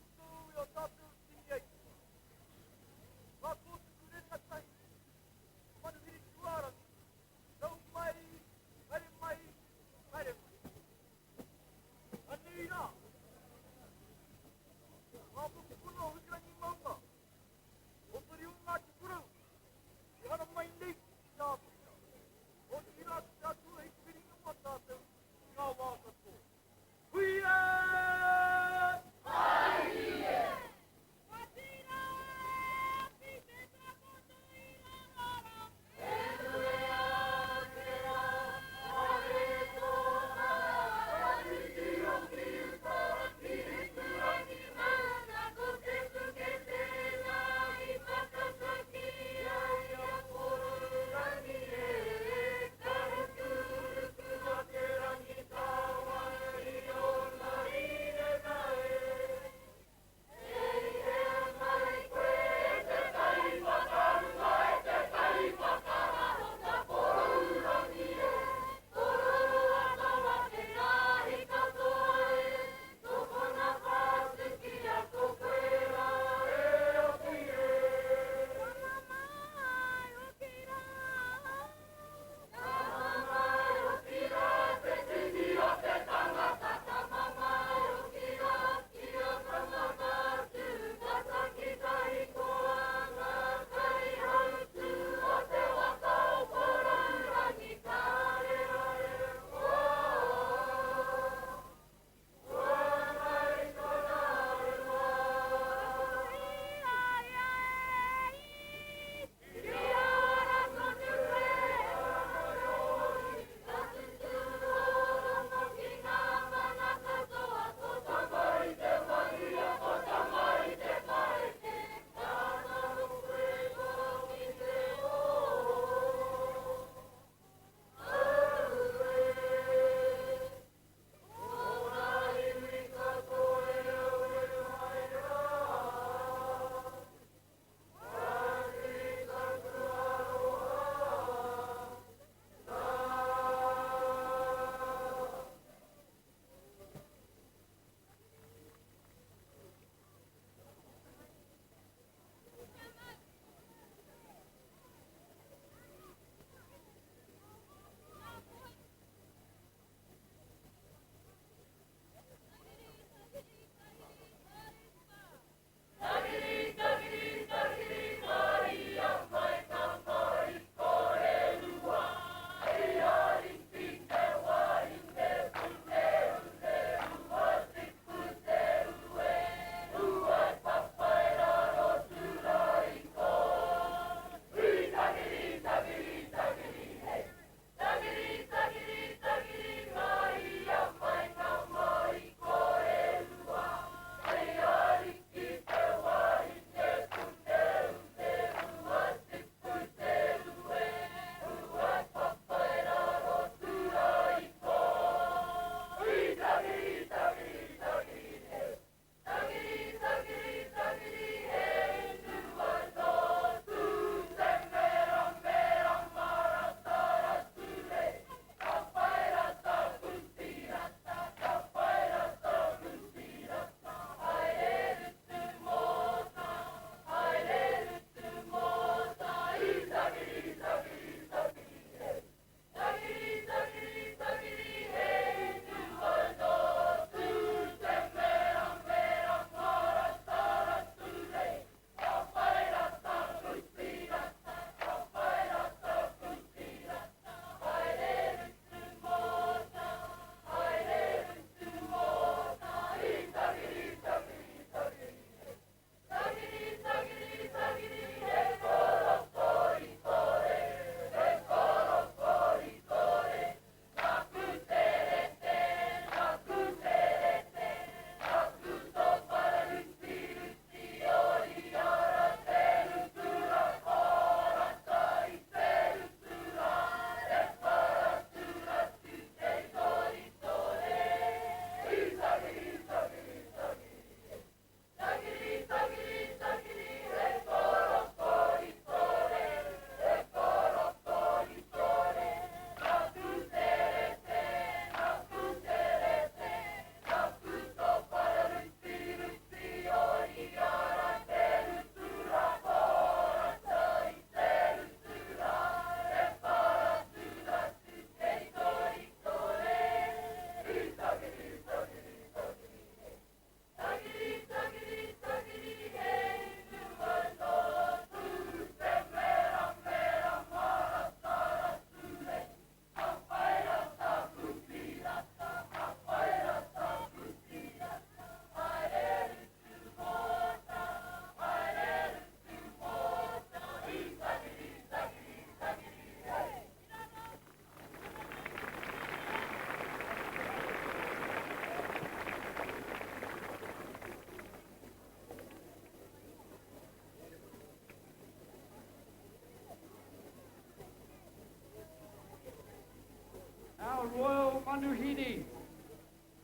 Manuhiri,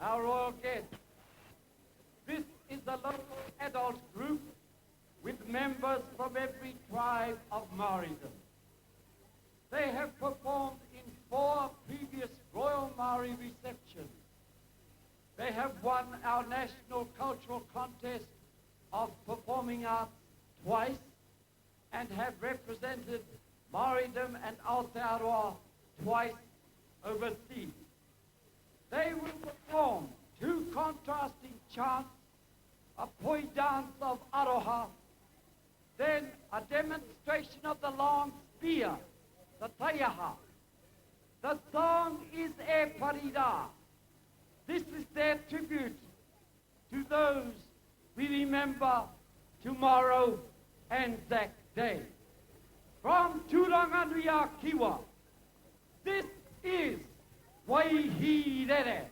our royal guest. This is a local adult group with members from every tribe of Maoridom. They have performed in 4 previous Royal Maori receptions. They have won our national cultural contest of performing arts twice and have represented Maoridom and Aotearoa twice overseas. They will perform 2 contrasting chants, a poi dance of aroha, then a demonstration of the long spear, the taiaha. The song is E Parida. This is their tribute to those we remember tomorrow and that day. From Turanganui Kiwa, this is Waihirere.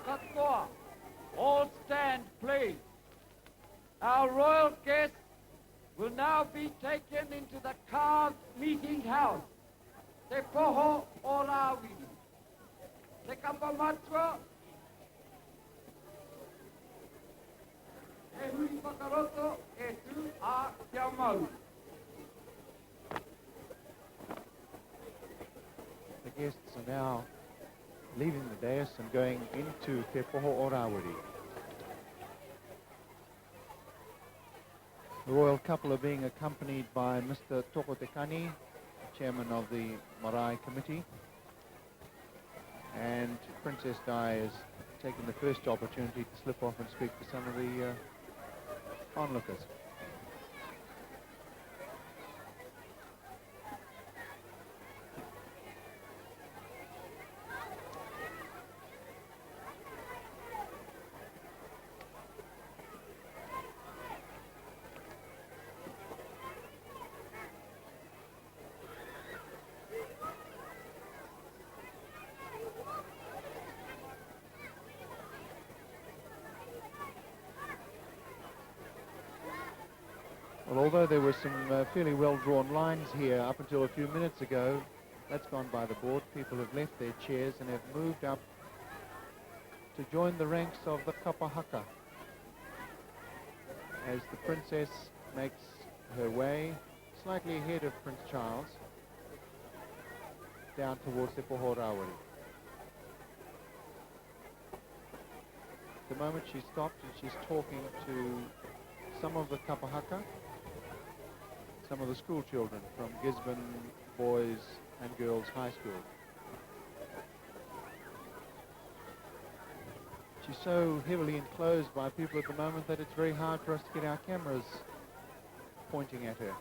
katoa. All stand, please. Our royal guests will now be taken into the carved meeting house, Te Poho o Rawiri. Te kapamatua, e hui whakaroto e tu a kia mau. The guests are now leaving the dais and going into Te Poho o Rawiri. The royal couple are being accompanied by Mr. Toko Te Kani, chairman of the Marae Committee, and Princess Di is taking the first opportunity to slip off and speak to some of the onlookers. Well, although there were some fairly well-drawn lines here up until a few minutes ago, that's gone by the board. People have left their chairs and have moved up to join the ranks of the kapahaka as the princess makes her way slightly ahead of Prince Charles down towards the Poho Rawiri. At the moment she stopped and she's talking to some of the kapahaka, some of the school children from Gisborne Boys and Girls High School. She's so heavily enclosed by people at the moment that it's very hard for us to get our cameras pointing at her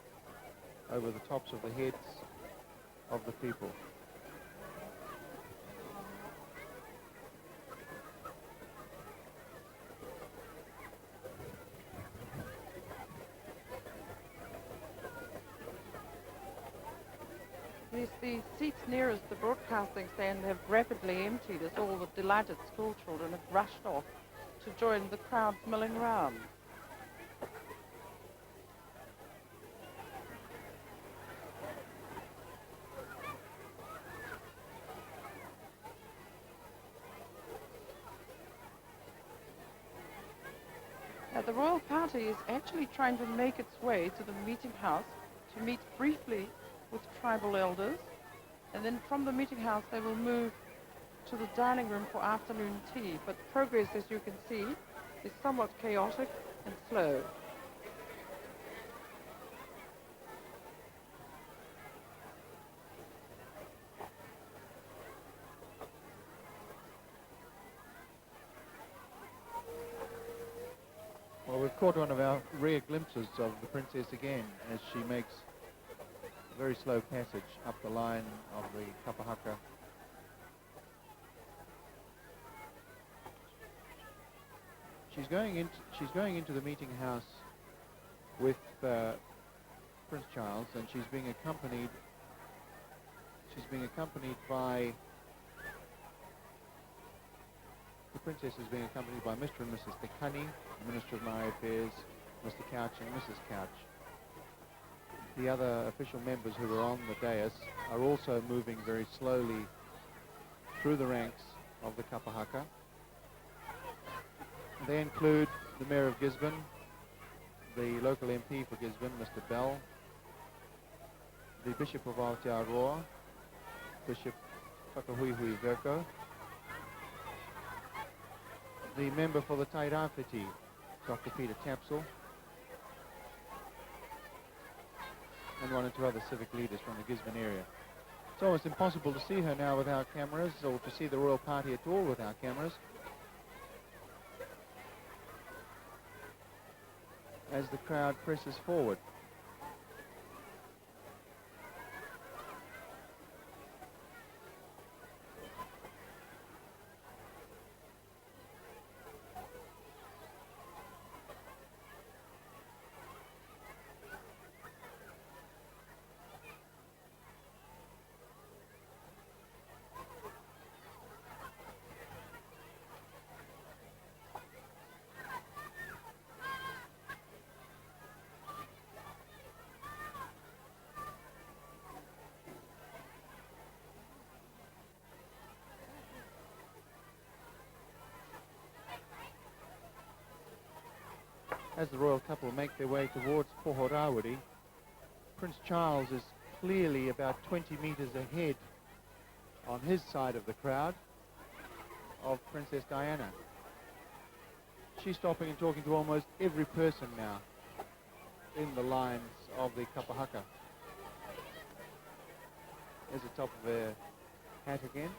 over the tops of the heads of the people. Yes, the seats nearest the broadcasting stand have rapidly emptied as all the delighted school children have rushed off to join the crowds milling round. Now, the royal party is actually trying to make its way to the meeting house to meet briefly with tribal elders, and then from the meeting house they will move to the dining room for afternoon tea. But progress, as you can see, is somewhat chaotic and slow. Well, we've caught one of our rare glimpses of the princess again as she makes a very slow passage up the line of the kapahaka. She's going into the meeting house with Prince Charles, and she's being accompanied by the princess is being accompanied by Mr. and Mrs. Te Kani, the Minister of Marae Affairs, Mr. Couch and Mrs. Couch. The other official members who are on the dais are also moving very slowly through the ranks of the kapahaka. They include the Mayor of Gisborne, the local MP for Gisborne, Mr. Bell, the Bishop of Aotearoa, Bishop Whakahuihui Verko, the member for the Tairāwhiti, Dr. Peter Tapsell, and one or two other civic leaders from the Gisborne area. It's almost impossible to see her now without cameras, or to see the royal party at all without cameras, as the crowd presses forward. As the royal couple make their way towards Poho Rawiri, Prince Charles is clearly about 20 meters ahead on his side of the crowd of Princess Diana. She's stopping and talking to almost every person now in the lines of the kapahaka. There's the top of her hat again.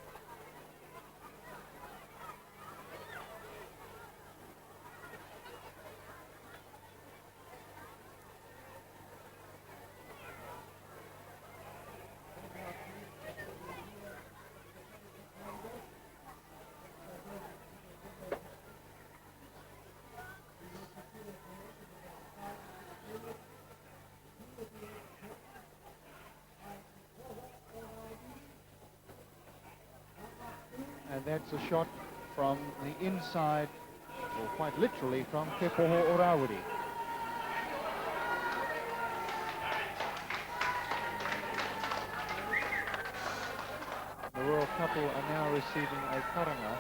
And that's a shot from the inside, or quite literally from Te Poho Rawiri. The royal couple are now receiving a karanga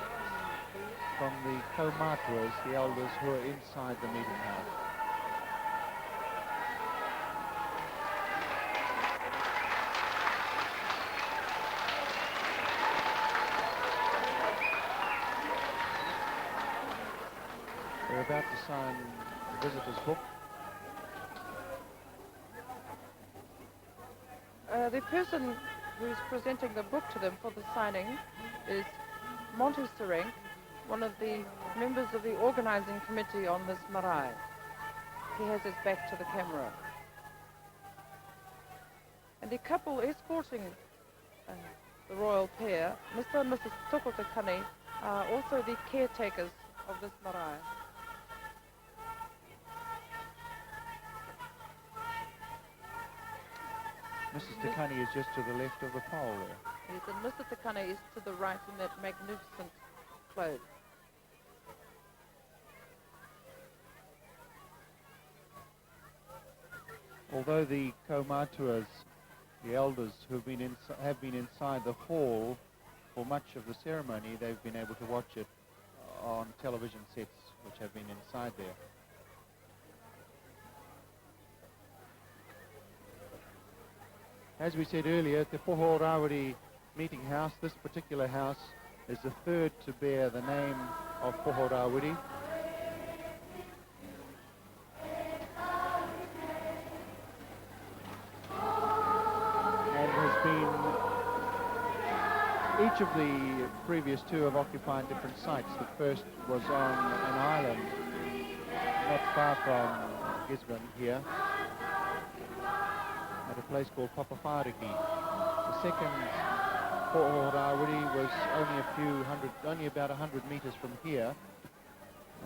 from the kaumatuas, the elders who are inside the meeting house. They're about to sign the visitor's book. The person who's presenting the book to them for the signing is Monty Sereng, one of the members of the organizing committee on this marae. He has his back to the camera. And the couple escorting the royal pair, Mr. and Mrs. Tokotakane, are also the caretakers of this marae. Mrs. Takani is just to the left of the pole there. Yes, and Mr. Takane is to the right in that magnificent clothes. Although the kaumatuas, the elders who have been inside the hall for much of the ceremony, they've been able to watch it on television sets which have been inside there. As we said earlier, the Poho Rawiri meeting house, this particular house, is the third to bear the name of Poho Rawiri. And has been, each of the previous two have occupied different sites. The first was on an island not far from Gisborne here, at a place called Papafariki. The second Poho Rawiri was only about 100 meters from here,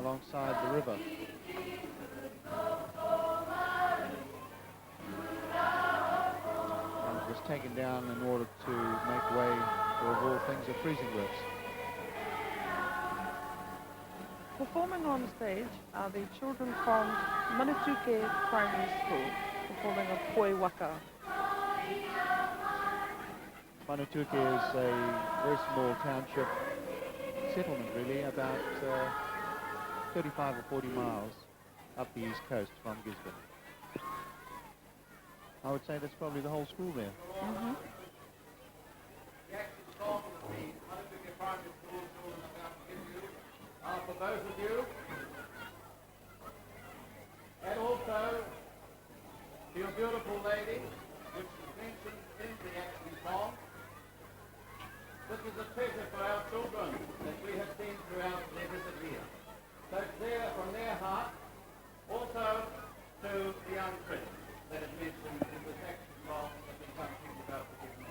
alongside the river. And it was taken down in order to make way for, of all things, a freezing works. Performing on stage are the children from Manituke Primary School, performing a poi waka. Manituke is a very small township settlement, really, about 35 or 40 miles up the east coast from Gisborne. I would say that's probably the whole school there. Mm-hmm. For both of you, and also to your beautiful lady, which is mentioned in the action song. This is a treasure for our children that we have seen throughout their visit here. So it's there from their heart, also to the young prince that is mentioned in this action song that we come to about the given.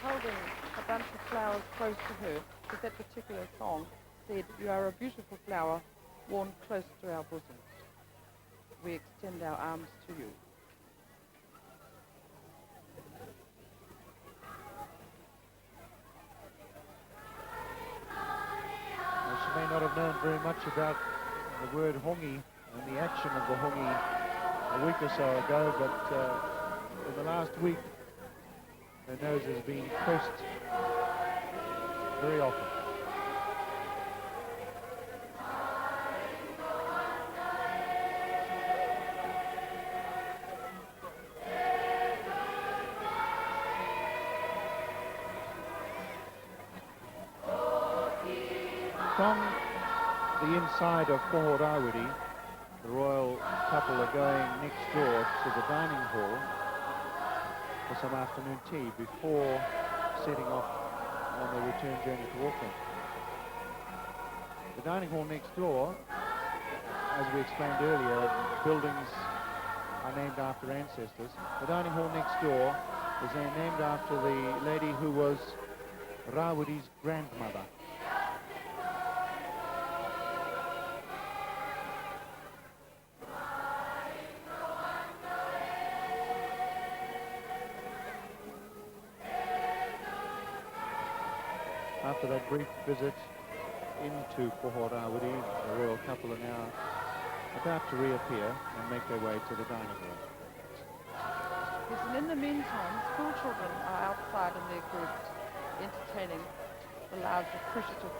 holding a bunch of flowers close to her, because that particular song said, "You are a beautiful flower worn close to our bosoms. We extend our arms to you." Well, she may not have known very much about the word hongi and the action of the hongi a week or so ago, but in the last week, her nose has been pressed very often. From the inside of Poho Rawiri, the royal couple are going next door to the dining hall for some afternoon tea before setting off on their return journey to Auckland. The dining hall next door, as we explained earlier, buildings are named after ancestors. The dining hall next door is named after the lady who was Rawiri's grandmother. After that brief visit into Poho Rawiri, the royal couple are now about to reappear and make their way to the dining hall. Yes, and in the meantime, school children are outside in their groups, entertaining the large, appreciative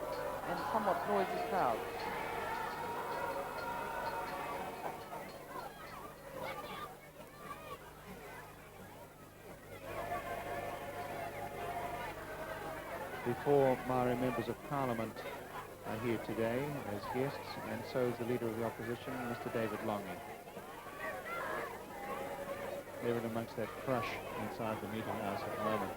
and somewhat noisy crowd. Before Marae members of Parliament are here today as guests, and so is the Leader of the Opposition, Mr. David Lange. They're in amongst that crush inside the meeting house at the moment.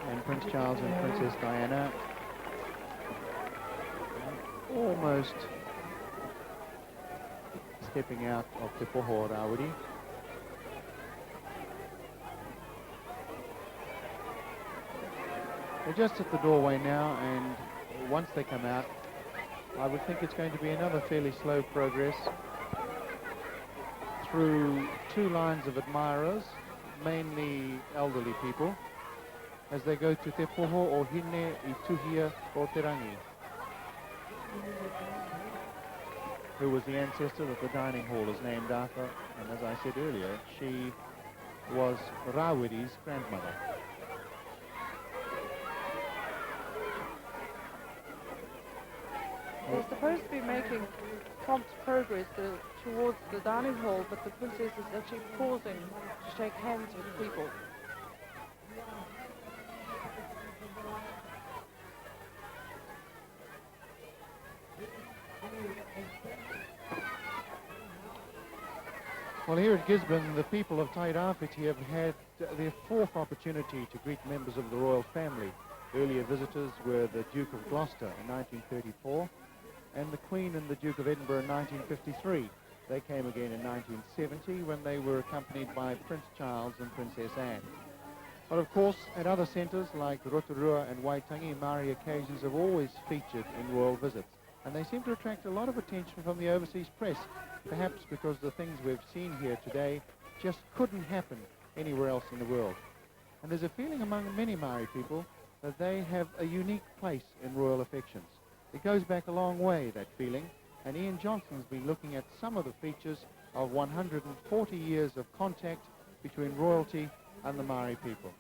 And Prince Charles and Princess Diana almost stepping out of the Poho Rawiri. They're just at the doorway now, and once they come out, I would think it's going to be another fairly slow progress through two lines of admirers, mainly elderly people, as they go to Te Poho o Hine I Tuhia o Te Rangi, who was the ancestor that the dining hall is named after, and as I said earlier, she was Rawiri's grandmother. They're supposed to be making prompt progress towards the dining hall, but the princess is actually pausing to shake hands with people. Well, here at Gisborne, the people of Tairāwhiti have had their fourth opportunity to greet members of the royal family. Earlier visitors were the Duke of Gloucester in 1934 and the Queen and the Duke of Edinburgh in 1953. They came again in 1970 when they were accompanied by Prince Charles and Princess Anne. But of course, at other centres like Rotorua and Waitangi, Maori occasions have always featured in royal visits, and they seem to attract a lot of attention from the overseas press, perhaps because the things we've seen here today just couldn't happen anywhere else in the world. And there's a feeling among many Maori people that they have a unique place in royal affections. It goes back a long way, that feeling, and Ian Johnson's been looking at some of the features of 140 years of contact between royalty and the Maori people.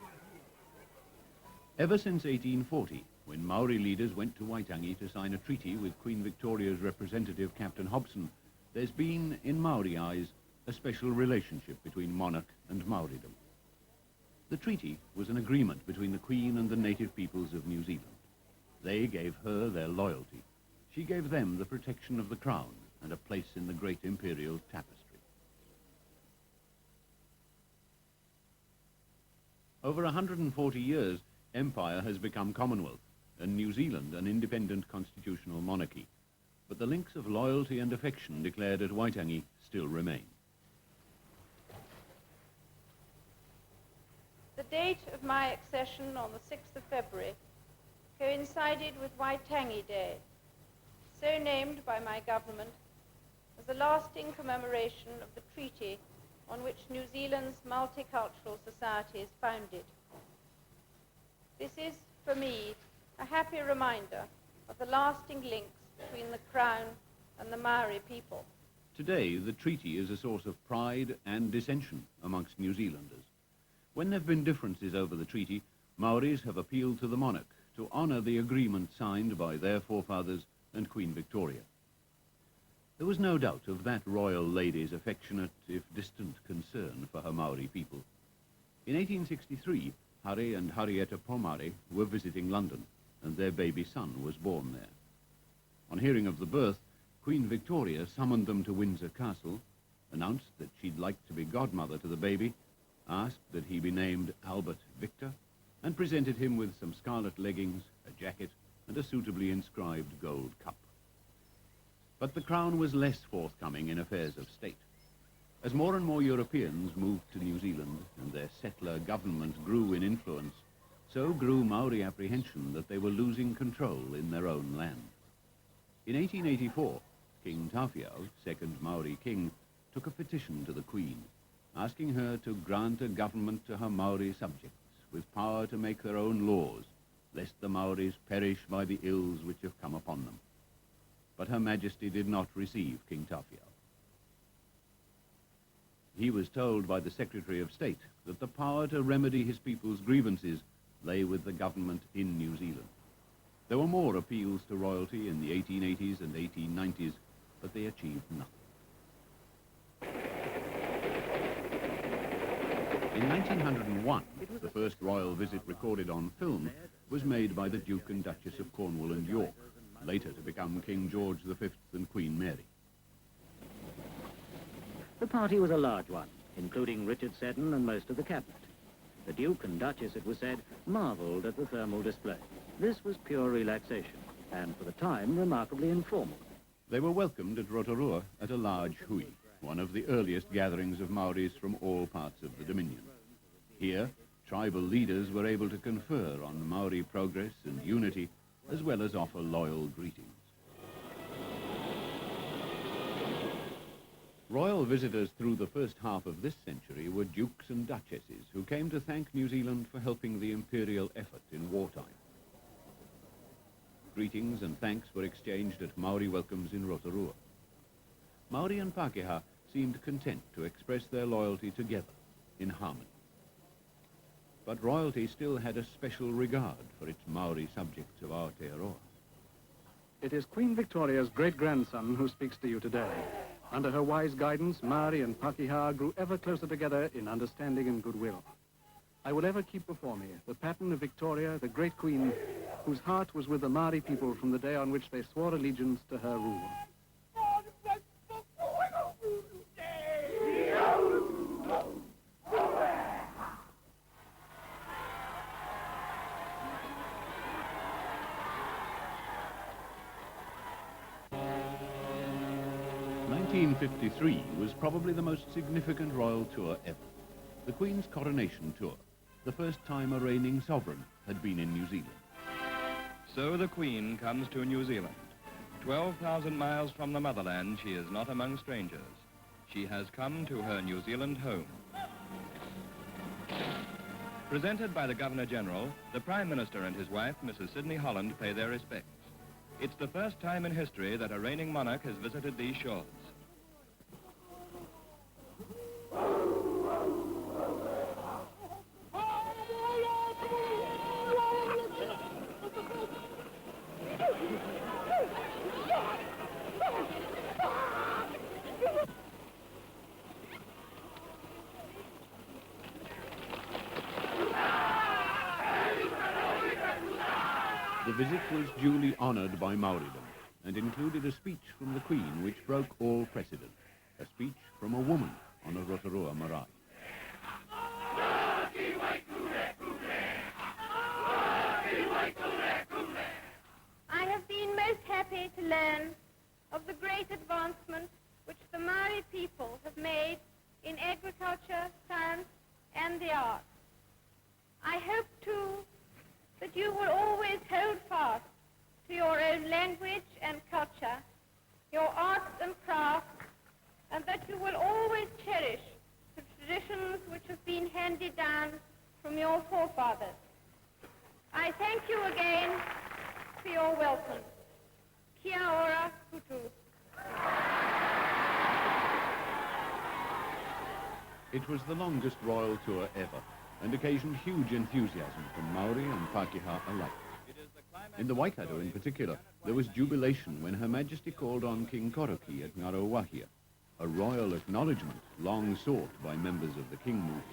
Ever since 1840, when Maori leaders went to Waitangi to sign a treaty with Queen Victoria's representative, Captain Hobson, there's been, in Maori eyes, a special relationship between monarch and Maoridom. The treaty was an agreement between the Queen and the native peoples of New Zealand. They gave her their loyalty. She gave them the protection of the crown and a place in the great imperial tapestry. Over 140 years, empire has become Commonwealth, and New Zealand an independent constitutional monarchy. But the links of loyalty and affection declared at Waitangi still remain. The date of my accession on the 6th of February coincided with Waitangi Day, so named by my government as a lasting commemoration of the treaty on which New Zealand's multicultural society is founded. This is, for me, a happy reminder of the lasting links between the Crown and the Maori people. Today, the treaty is a source of pride and dissension amongst New Zealanders. When there have been differences over the treaty, Maoris have appealed to the monarch to honour the agreement signed by their forefathers and Queen Victoria. There was no doubt of that royal lady's affectionate, if distant, concern for her Maori people. In 1863, Hari and Harrietta Pomare were visiting London, and their baby son was born there. On hearing of the birth, Queen Victoria summoned them to Windsor Castle, announced that she'd like to be godmother to the baby, asked that he be named Albert Victor, and presented him with some scarlet leggings, a jacket, and a suitably inscribed gold cup. But the Crown was less forthcoming in affairs of state. As more and more Europeans moved to New Zealand and their settler government grew in influence, so grew Maori apprehension that they were losing control in their own land. In 1884, King Tawhiao, second Maori king, took a petition to the Queen, asking her to grant a government to her Maori subjects with power to make their own laws, lest the Maoris perish by the ills which have come upon them. But Her Majesty did not receive King Tawhiao. He was told by the Secretary of State that the power to remedy his people's grievances lay with the government in New Zealand. There were more appeals to royalty in the 1880s and 1890s, but they achieved nothing. In 1901, the first royal visit recorded on film was made by the Duke and Duchess of Cornwall and York, later to become King George V and Queen Mary. The party was a large one, including Richard Seddon and most of the cabinet. The Duke and Duchess, it was said, marvelled at the thermal display. This was pure relaxation, and for the time, remarkably informal. They were welcomed at Rotorua at a large hui, one of the earliest gatherings of Maoris from all parts of the Dominion. Here, tribal leaders were able to confer on Maori progress and unity, as well as offer loyal greetings. Royal visitors through the first half of this century were dukes and duchesses who came to thank New Zealand for helping the imperial effort in wartime. Greetings and thanks were exchanged at Maori welcomes in Rotorua. Maori and Pākehā seemed content to express their loyalty together, in harmony. But royalty still had a special regard for its Maori subjects of Aotearoa. It is Queen Victoria's great-grandson who speaks to you today. Under her wise guidance, Maori and Pākehā grew ever closer together in understanding and goodwill. I will ever keep before me the pattern of Victoria, the great queen, whose heart was with the Maori people from the day on which they swore allegiance to her rule. In 1853 was probably the most significant royal tour ever. The Queen's coronation tour, the first time a reigning sovereign had been in New Zealand. So the Queen comes to New Zealand. 12,000 miles from the motherland, she is not among strangers. She has come to her New Zealand home. Presented by the Governor-General, the Prime Minister and his wife, Mrs. Sidney Holland, pay their respects. It's the first time in history that a reigning monarch has visited these shores. The visit was duly honoured by Mauridom and included a speech from the Queen which broke all precedent, a speech from a woman on a Rotorua marae. I have been most happy to learn of the great advancement which the Maori people have made in agriculture, science, and the arts. I hope, too, that you will always hold fast to your own language and culture, your arts and crafts, and that you will always cherish the traditions which have been handed down from your forefathers. I thank you again for your welcome. Kia ora kutu. It was the longest royal tour ever and occasioned huge enthusiasm from Maori and Pākehā alike. In the Waikato in particular, there was jubilation when Her Majesty called on King Koroki at Ngaruawahia, a royal acknowledgement long sought by members of the King movement.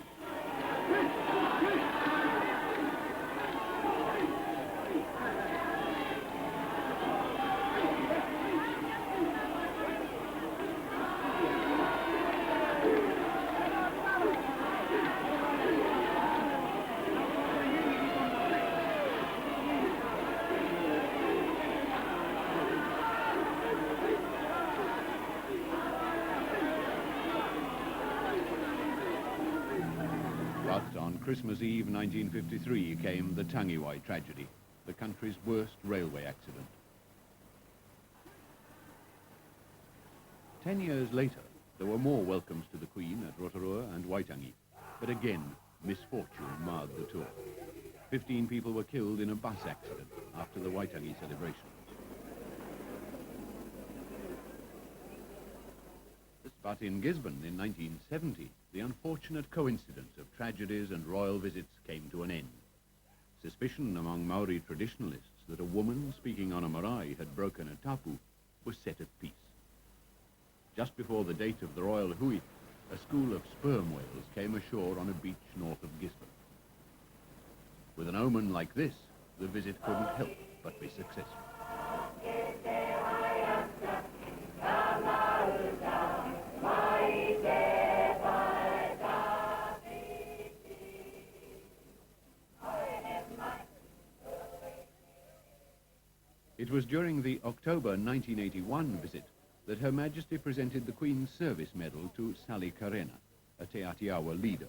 But on Christmas Eve 1953 came the Tangiwai tragedy, the country's worst railway accident. 10 years later, there were more welcomes to the Queen at Rotorua and Waitangi, but again, misfortune marred the tour. 15 people were killed in a bus accident after the Waitangi celebration. But in Gisborne in 1970, the unfortunate coincidence of tragedies and royal visits came to an end. Suspicion among Maori traditionalists that a woman speaking on a marae had broken a tapu was set at peace. Just before the date of the royal hui, a school of sperm whales came ashore on a beach north of Gisborne. With an omen like this, the visit couldn't help but be successful. It was during the October 1981 visit that Her Majesty presented the Queen's Service Medal to Sally Karena, a Te Atiawa leader,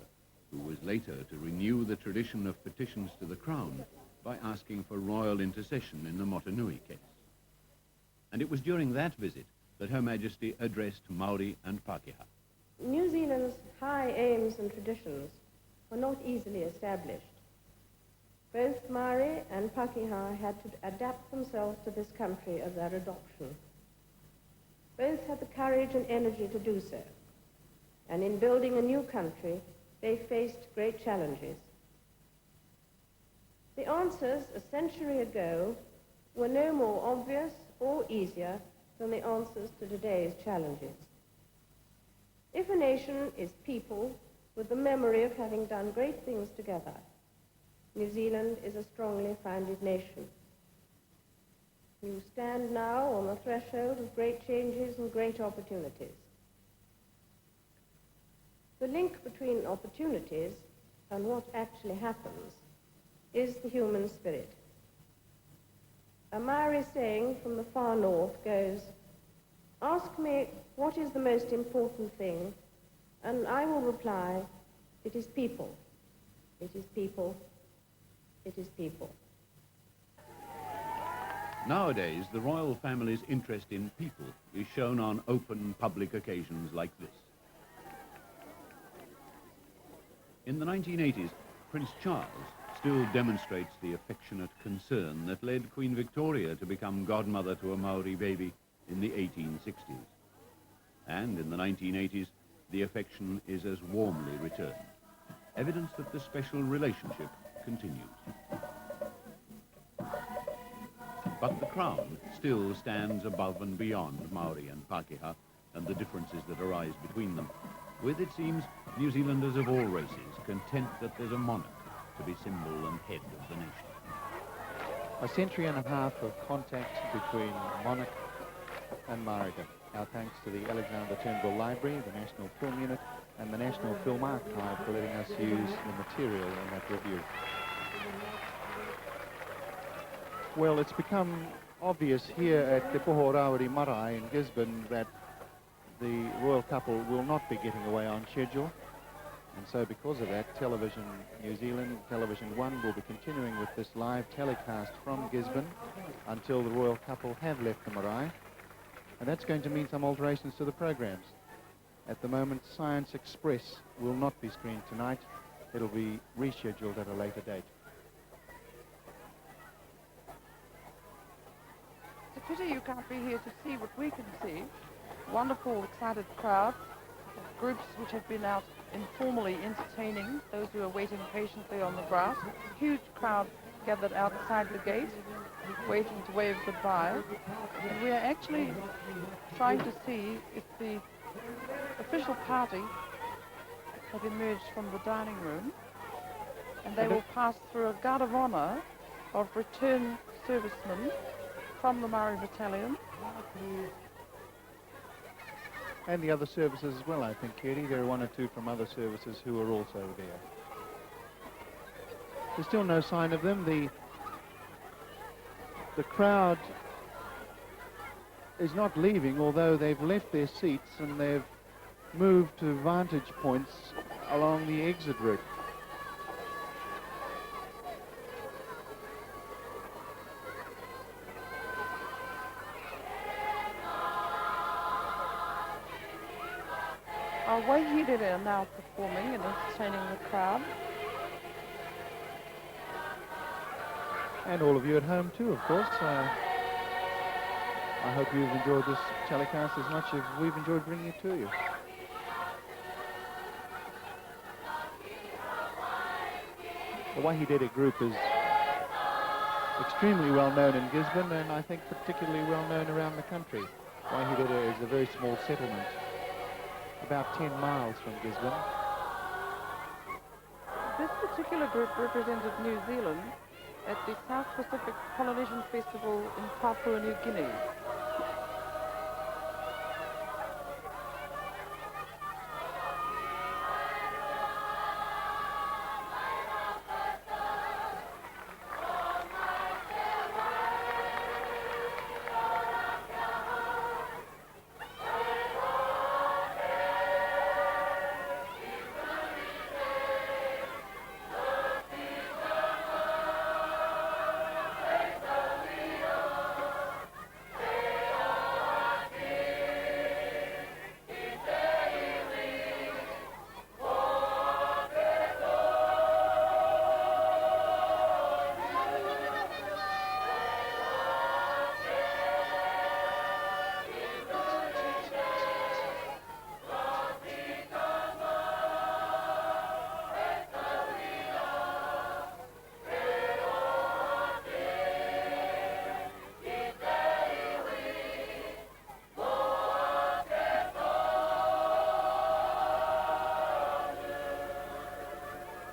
who was later to renew the tradition of petitions to the Crown by asking for royal intercession in the Motunui case. And it was during that visit that Her Majesty addressed Maori and Pākehā. New Zealand's high aims and traditions were not easily established. Both Maori and Pākehā had to adapt themselves to this country of their adoption. Both had the courage and energy to do so, and in building a new country, they faced great challenges. The answers a century ago were no more obvious or easier than the answers to today's challenges. If a nation is people with the memory of having done great things together, New Zealand is a strongly founded nation. You stand now on the threshold of great changes and great opportunities. The link between opportunities and what actually happens is the human spirit. A Maori saying from the far north goes, "Ask me what is the most important thing, and I will reply, it is people. It is people. It is people." Nowadays, the royal family's interest in people is shown on open public occasions like this. In the 1980s, Prince Charles still demonstrates the affectionate concern that led Queen Victoria to become godmother to a Maori baby in the 1860s. And in the 1980s, the affection is as warmly returned, evidence that the special relationship continues. But the crown still stands above and beyond Maori and Pākehā and the differences that arise between them, with, it seems, New Zealanders of all races content that there's a monarch to be symbol and head of the nation. A century and a half of contact between monarch and Māori. Our thanks to the Alexander Turnbull Library, the National Film Unit, and the National Film Archive for letting us use the material in that review. Well, it's become obvious here at Te Poho Rawiri marae in Gisborne that the royal couple will not be getting away on schedule. And so because of that, Television New Zealand, Television 1 will be continuing with this live telecast from Gisborne until the royal couple have left the marae. And that's going to mean some alterations to the programs. At the moment, Science Express will not be screened tonight. It'll be rescheduled at a later date. It's a pity you can't be here to see what we can see. Wonderful, excited crowd, groups which have been out informally entertaining those who are waiting patiently on the grass. Huge crowd gathered outside the gate, waiting to wave goodbye. And we are actually trying to see if the official party have emerged from the dining room, and they will pass through a guard of honour of return servicemen from the Maori Battalion. And the other services as well, I think, Katie. There are one or two from other services who are also there. There's still no sign of them. The crowd is not leaving, although they've left their seats and they've moved to vantage points along the exit route. Our waihere are now performing and entertaining the crowd. And all of you at home too, of course. I hope you've enjoyed this telecast as much as we've enjoyed bringing it to you. The Wahidere group is extremely well known in Gisborne, and I think particularly well known around the country. Wahidere is a very small settlement, about 10 miles from Gisborne. This particular group represented New Zealand at the South Pacific Polynesian Festival in Papua New Guinea.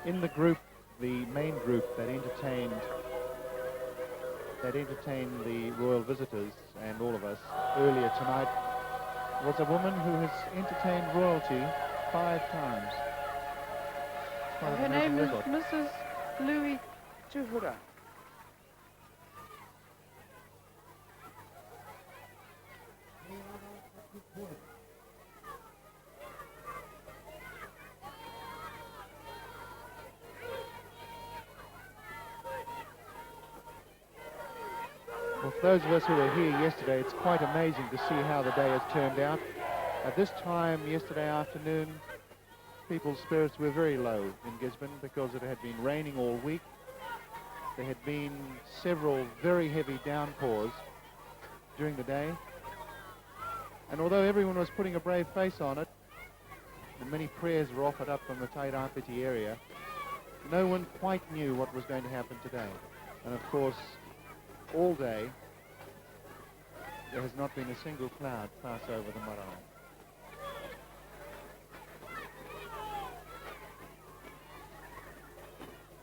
In the group, the main group that entertained the royal visitors and all of us earlier tonight was a woman who has entertained royalty 5 times. Her name is Mrs. Louis Tuhura. Well, for those of us who were here yesterday, it's quite amazing to see how the day has turned out. At this time yesterday afternoon, people's spirits were very low in Gisborne because it had been raining all week. There had been several very heavy downpours during the day. And although everyone was putting a brave face on it, and many prayers were offered up from the Tairāwhiti area, no one quite knew what was going to happen today. And of course, all day, there has not been a single cloud pass over the marae.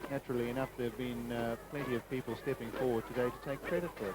Naturally enough, there have been plenty of people stepping forward today to take credit for it.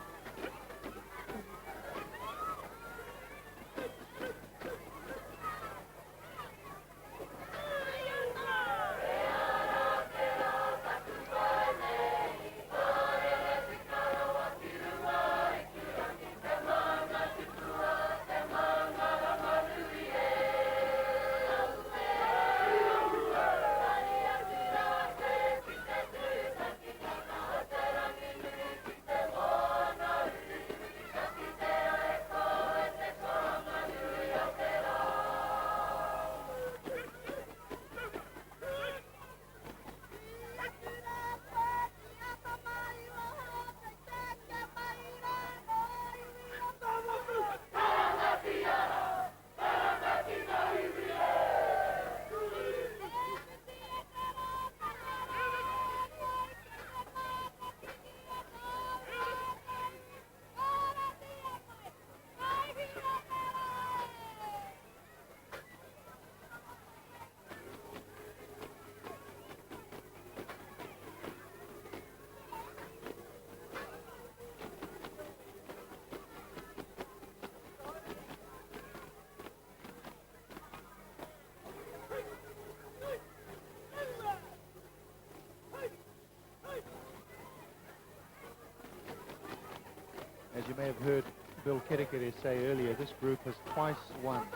As you may have heard Bill Kedekere say earlier, this group has twice won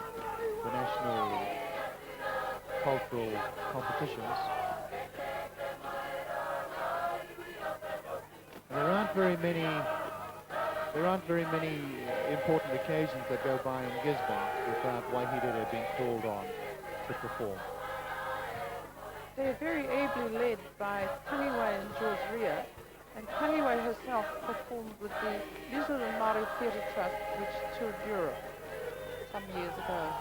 the national cultural competitions. And there aren't very many important occasions that go by in Gisborne without Wahidere being called on to perform. They're very ably led by Tangiwai and George Rea, and Tangiwai herself performed with the New Zealand Māori Theatre Trust, which toured Europe some years ago.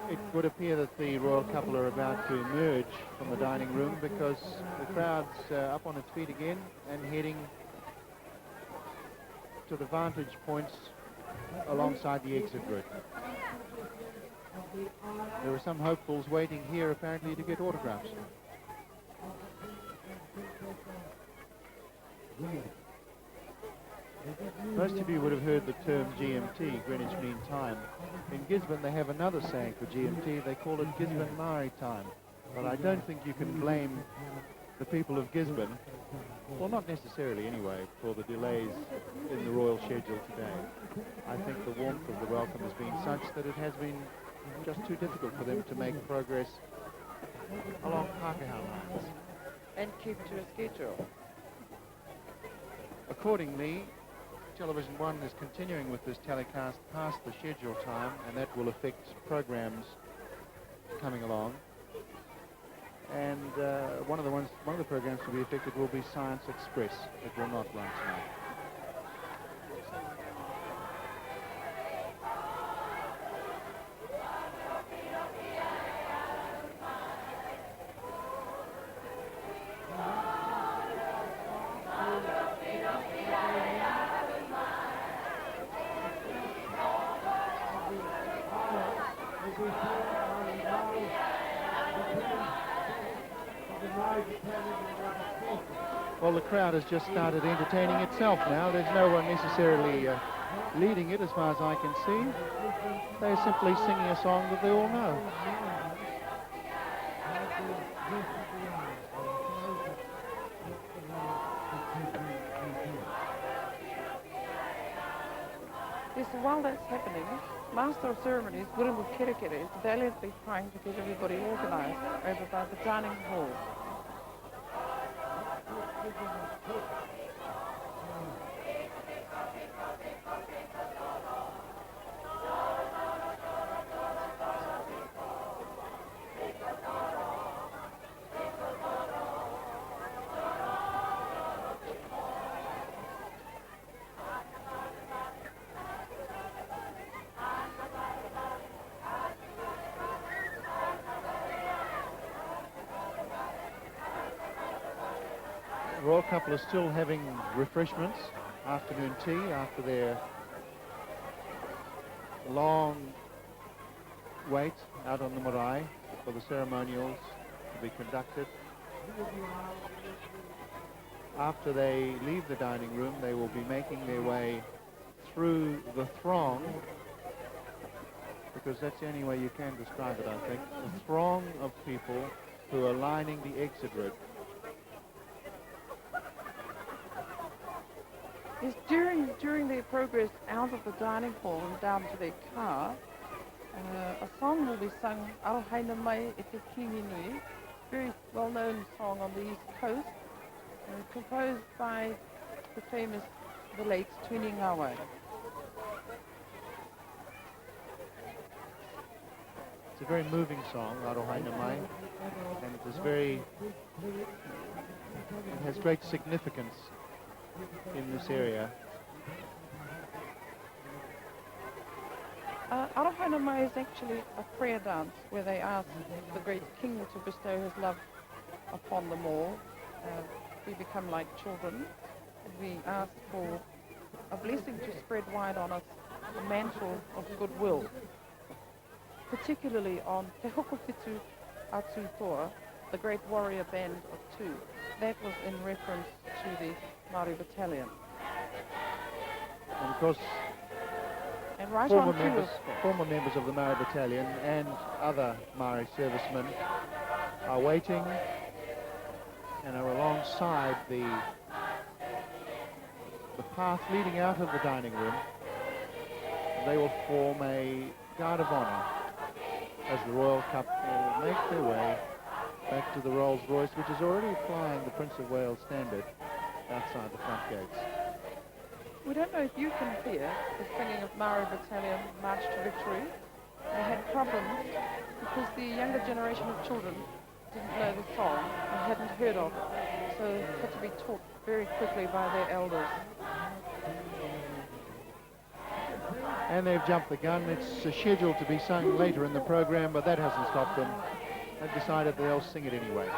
It would appear that the royal couple are about to emerge from the dining room because the crowd's up on its feet again and heading to the vantage points alongside the exit route. There are some hopefuls waiting here apparently to get autographs. Most of you would have heard the term GMT, Greenwich Mean Time. In Gisborne they have another saying for GMT, they call it Gisborne Maori Time. But I don't think you can blame the people of Gisborne, well not necessarily anyway, for the delays in the royal schedule today. I think the warmth of the welcome has been such that it has been just too difficult for them to make progress along Pākehā lines. And keep to a schedule. Accordingly, Television 1 is continuing with this telecast past the schedule time, and that will affect programs coming along. And one of the programs to be affected will be Science Express. It will not run tonight. Well, the crowd has just started entertaining itself now. There's no one necessarily leading it as far as I can see. They're simply singing a song that they all know. Yes, while that's happening, Master of Ceremonies, William of Kerekere, is valiantly trying to get everybody organised over by the dining hall. The royal couple are still having refreshments, afternoon tea, after their long wait out on the marae for the ceremonials to be conducted. After they leave the dining room, they will be making their way through the throng, because that's the only way you can describe it, I think, the throng of people who are lining the exit route. Yes, during their progress out of the dining hall and down to their car, a song will be sung, Arohaina Mai e Te Kiwi Nui, very well-known song on the East Coast, composed by the famous, the late Tuni Ngawe. It's a very moving song, Arohaina Mai, and it is very, it has great significance in this area. Arohaina Mai is actually a prayer dance where they ask the great king to bestow his love upon them all. We become like children, and we ask for a blessing to spread wide on us, a mantle of goodwill, particularly on Te Hokofitu Atu Toa, the great warrior band of two. That was in reference to the Māori battalion. And of course, and right former members of the Maori battalion and other Maori servicemen are waiting and are alongside the path leading out of the dining room. They will form a guard of honour as the royal couple make their way back to the Rolls Royce, which is already flying the Prince of Wales standard outside the front gates. We don't know if you can hear the singing of Maori Battalion March to Victory. They had problems because the younger generation of children didn't know the song and hadn't heard of it, so it had to be taught very quickly by their elders. And they've jumped the gun. It's scheduled to be sung later in the program, but that hasn't stopped them. They've decided they'll sing it anyway.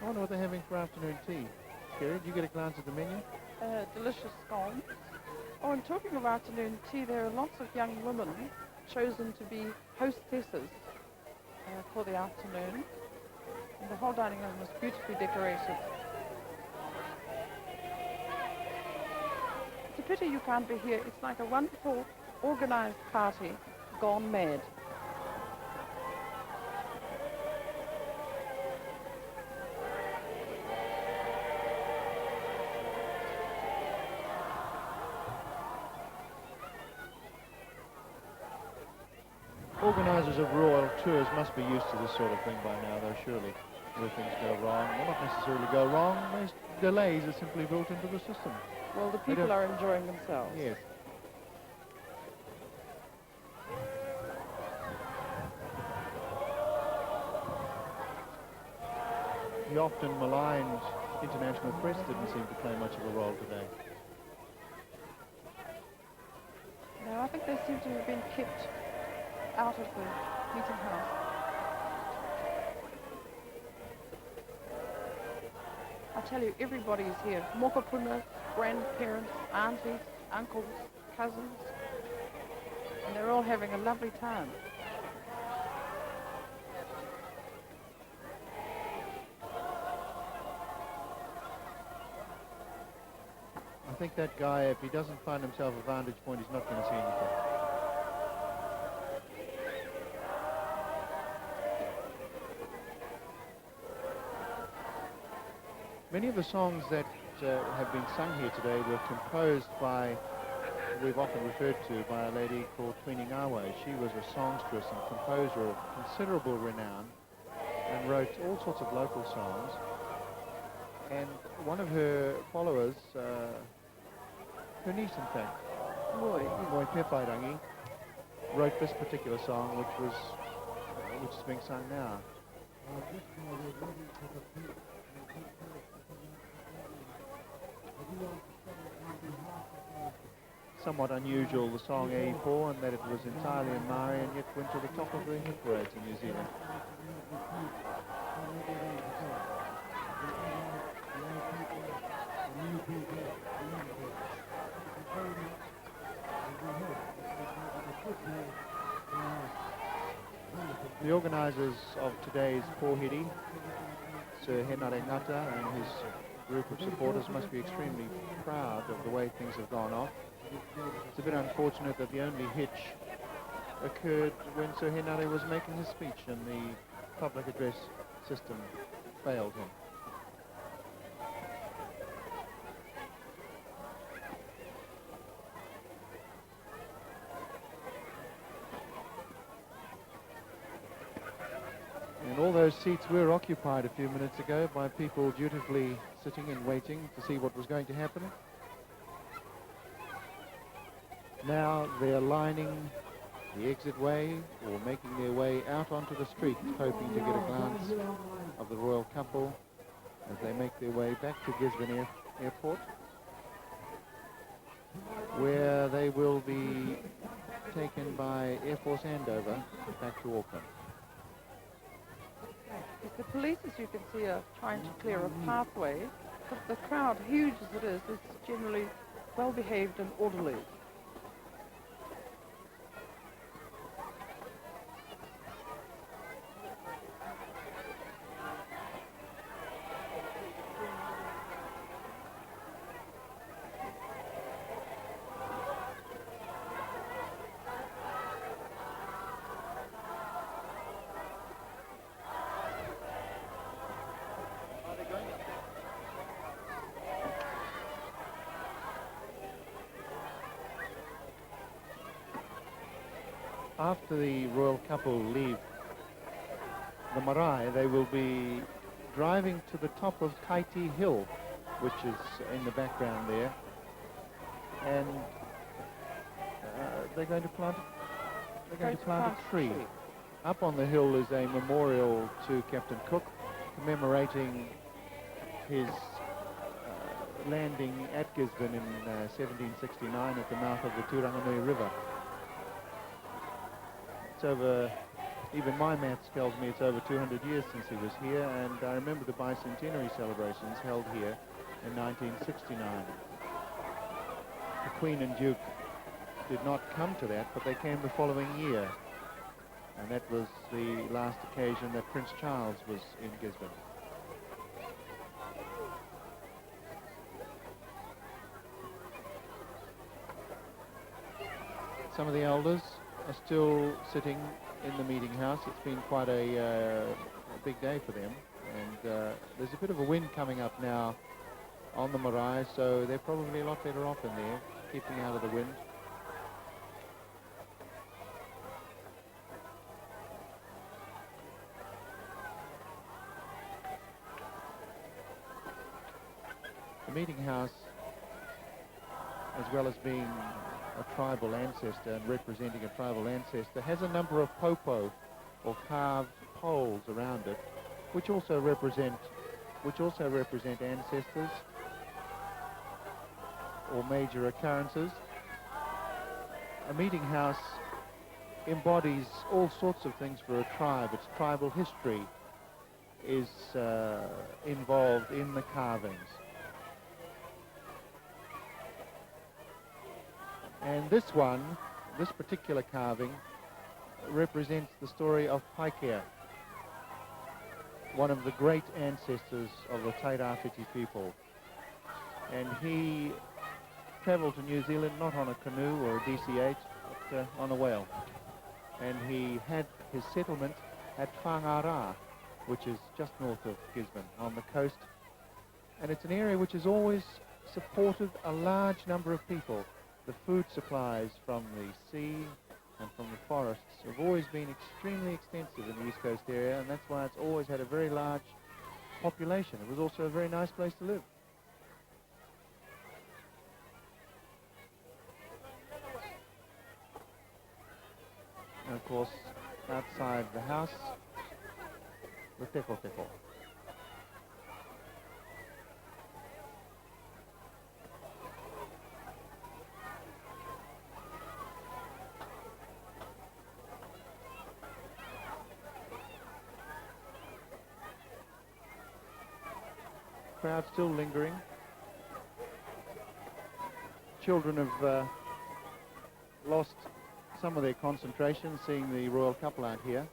I wonder what they're having for afternoon tea. Kerry, did you get a glance at the menu? Delicious scones. Oh, and talking of afternoon tea, there are lots of young women chosen to be hostesses for the afternoon. And the whole dining room was beautifully decorated. It's a pity you can't be here. It's like a wonderful, organised party gone mad. Organisers of royal tours must be used to this sort of thing by now, though, surely, where things go wrong. Well, not necessarily go wrong, those delays are simply built into the system. Well, the people are enjoying themselves. Yes. The often maligned international press didn't seem to play much of a role today. No, I think they seem to have been kept out of the meeting house. I tell you, everybody is here. Mokopuna, grandparents, aunties, uncles, cousins, and they're all having a lovely time. think that guy, if he doesn't find himself a vantage point, he's not going to see anything. Many of the songs that have been sung here today were composed by, we've often referred to, by a lady called Tweningawe. She was a songstress and composer of considerable renown and wrote all sorts of local songs. And one of her followers, her niece in fact, Moi Pepairangi, wrote this particular song, which is being sung now. Somewhat unusual, the song E Po, and that it was entirely in marae and yet went to the top of the hit parades in New Zealand. The organisers of today's Pohiri, Sir Henare Ngata and his group of supporters, must be extremely proud of the way things have gone off. It's a bit unfortunate that the only hitch occurred when Sir Henare was making his speech and the public address system failed him. And all those seats were occupied a few minutes ago by people dutifully sitting and waiting to see what was going to happen. Now they're lining the exit way or making their way out onto the street, hoping to get a glance of the royal couple as they make their way back to Gisborne Airport, where they will be taken by Air Force handover back to Auckland. The police, as you can see, are trying to clear a pathway, but the crowd, huge as it is generally well behaved and orderly. After the royal couple leave the marae, they will be driving to the top of Kaiti Hill, which is in the background there, and they're going to plant a tree. Up on the hill is a memorial to Captain Cook, commemorating his landing at Gisborne in 1769 at the mouth of the Turanganui River. It's over, even my maths tells me it's over 200 years since he was here, and I remember the bicentenary celebrations held here in 1969. The Queen and Duke did not come to that, but they came the following year, and that was the last occasion that Prince Charles was in Gisborne. Some of the elders are still sitting in the meeting house. It's been quite a big day for them, and there's a bit of a wind coming up now on the marae, so they're probably a lot better off in there, keeping out of the wind. The meeting house, as well as being a tribal ancestor and representing a tribal ancestor, has a number of popo or carved poles around it, which also represent ancestors or major occurrences. A meeting house embodies all sorts of things for a tribe. Its tribal history is involved in the carvings. And this particular carving, represents the story of Paikea, one of the great ancestors of the Tairāwhiti people. And he travelled to New Zealand not on a canoe or a DC-8, but on a whale. And he had his settlement at Whangara, which is just north of Gisborne, on the coast. And it's an area which has always supported a large number of people. The food supplies from the sea and from the forests have always been extremely extensive in the East Coast area, and that's why it's always had a very large population. It was also a very nice place to live. And of course, outside the house, the teko teko. Crowd still lingering. Children have lost some of their concentration seeing the royal couple out here.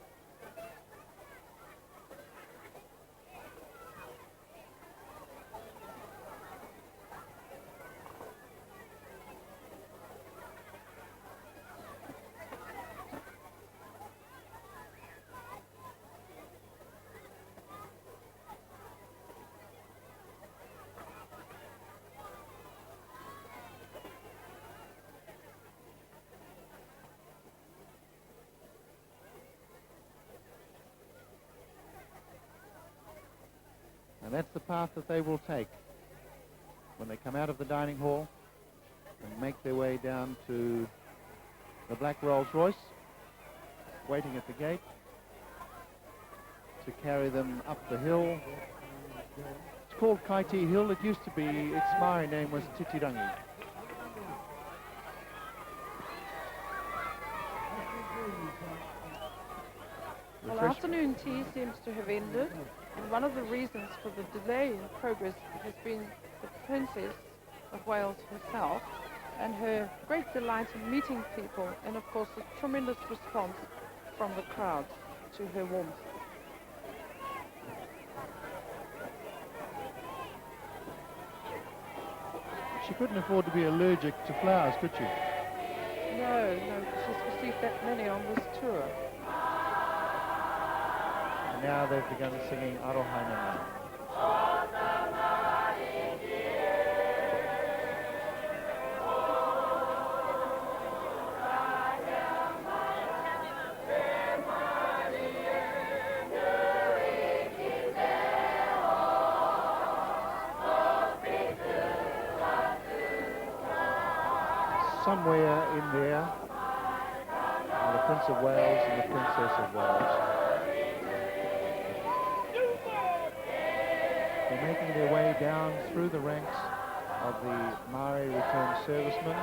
And that's the path that they will take when they come out of the dining hall and make their way down to the black Rolls Royce, waiting at the gate to carry them up the hill. It's called Kaiti Hill. It used to be, its Maori name was Titirangi. Well, afternoon tea seems to have ended, and one of the reasons for the delay in progress has been the Princess of Wales herself and her great delight in meeting people, and of course the tremendous response from the crowd to her warmth. She couldn't afford to be allergic to flowers, could she? No, she's received that many on this tour. And now they've begun singing Arohainana. Somewhere in there are the Prince of Wales and the Princess of Wales. They're making their way down through the ranks of the marae returned servicemen,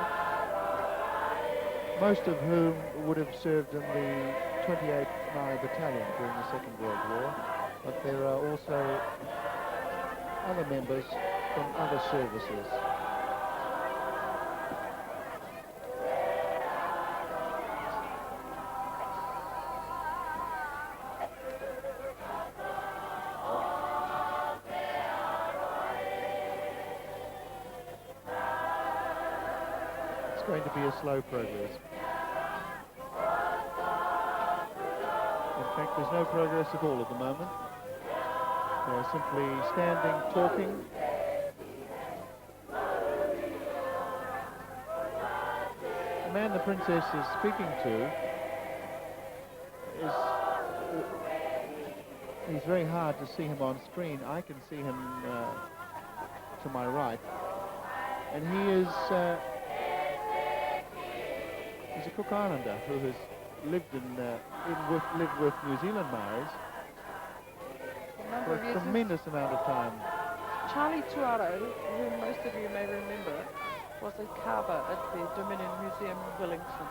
most of whom would have served in the 28th Marae Battalion during the Second World War, but there are also other members from other services. Going to be a slow progress. In fact, there's no progress at all at the moment. They're simply standing, talking. The man the princess is speaking to he's very hard to see him on screen. I can see him to my right, and he is he's a Cook Islander who has lived lived with New Zealand Maoris for a tremendous amount of time. Charlie Tuaro, who most of you may remember, was a carver at the Dominion Museum in Wellington.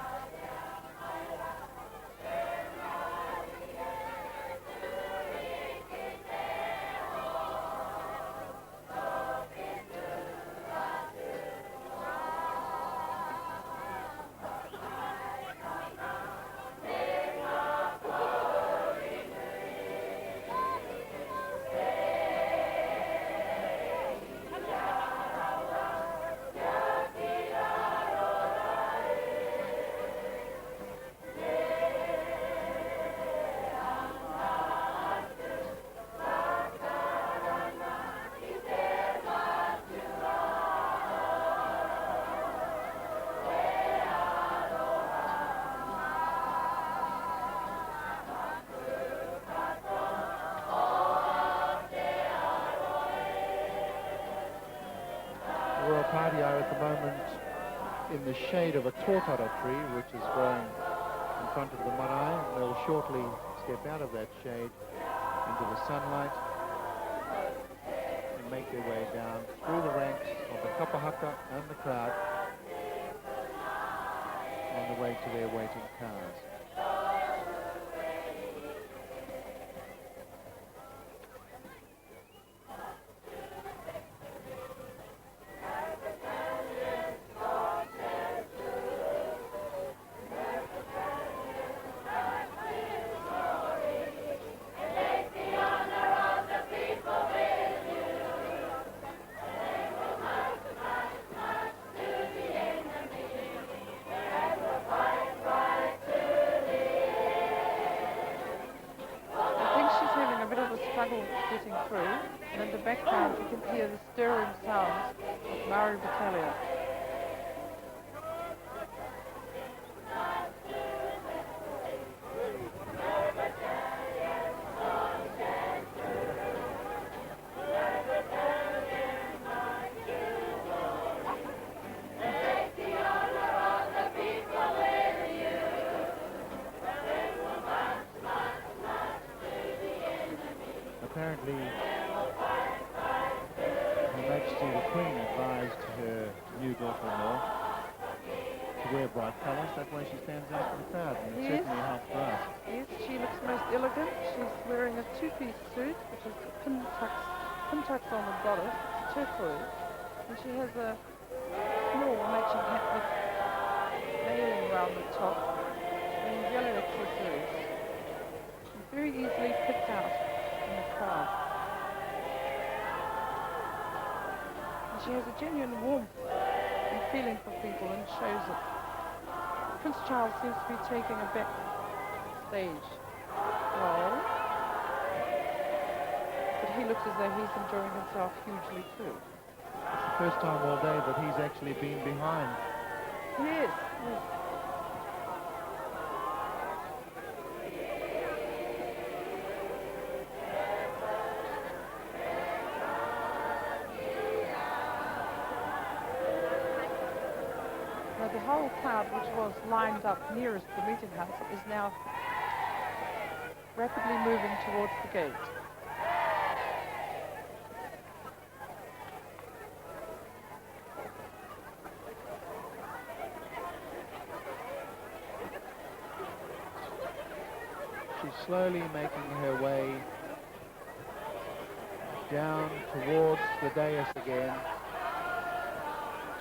royal party are at the moment in the shade of a tōtara tree, which is growing in front of the marae. They'll shortly step out of that shade into the sunlight and make their way down through the ranks of the kapahaka and the crowd on the way to their waiting cars. Getting through, and in the background you can hear the stirring sounds of marae battalion. Apparently, Her Majesty the Queen advised her new daughter-in-law to wear bright colours. That way she stands out in the crowd, and it certainly helps for us. Yes, she looks most elegant. She's wearing a two-piece suit, which is pin tucks on the bodice. It's turquoise, and she has a small matching hat with nailing around the top and yellow accessories. She's very easily picked out in the crowd. And she has a genuine warmth and feeling for people and shows it. Prince Charles seems to be taking a backstage role, but he looks as though he's enjoying himself hugely too. It's the first time all day that he's actually been behind. Yes, yes. The whole crowd, which was lined up nearest the meeting house, is now rapidly moving towards the gate. She's slowly making her way down towards the dais again.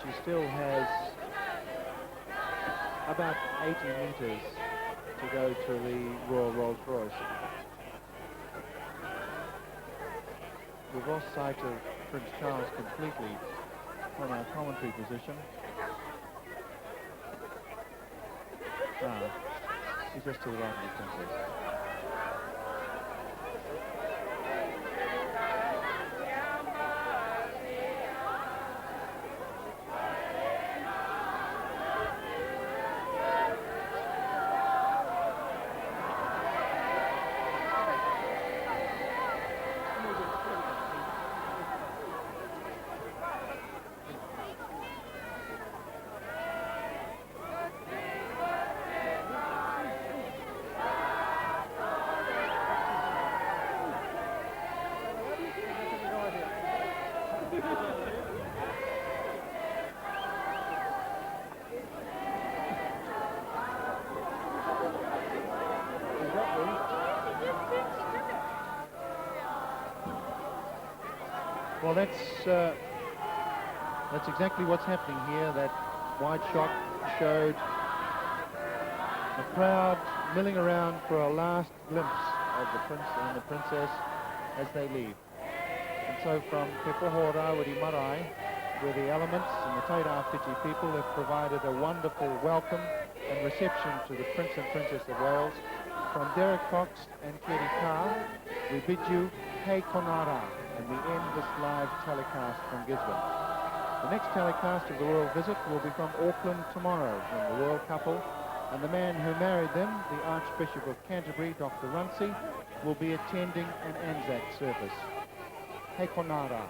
She still has about 80 metres to go to the Royal Rolls-Royce. We've lost sight of Prince Charles completely from our commentary position. He's just to the right of the princess. Well, that's exactly what's happening here. That wide shot showed the crowd milling around for a last glimpse of the prince and the princess as they leave. And so from Te Poho Rawiri marae, where the elements and the Tairāwhiti people have provided a wonderful welcome and reception to the Prince and Princess of Wales, from Derek Cox and Kerry Carr, we bid you Hei Konara, and we end this live telecast from Gisborne. The next telecast of the royal visit will be from Auckland tomorrow, when the royal couple and the man who married them, the Archbishop of Canterbury, Dr. Runcie, will be attending an Anzac service. Hei Konara.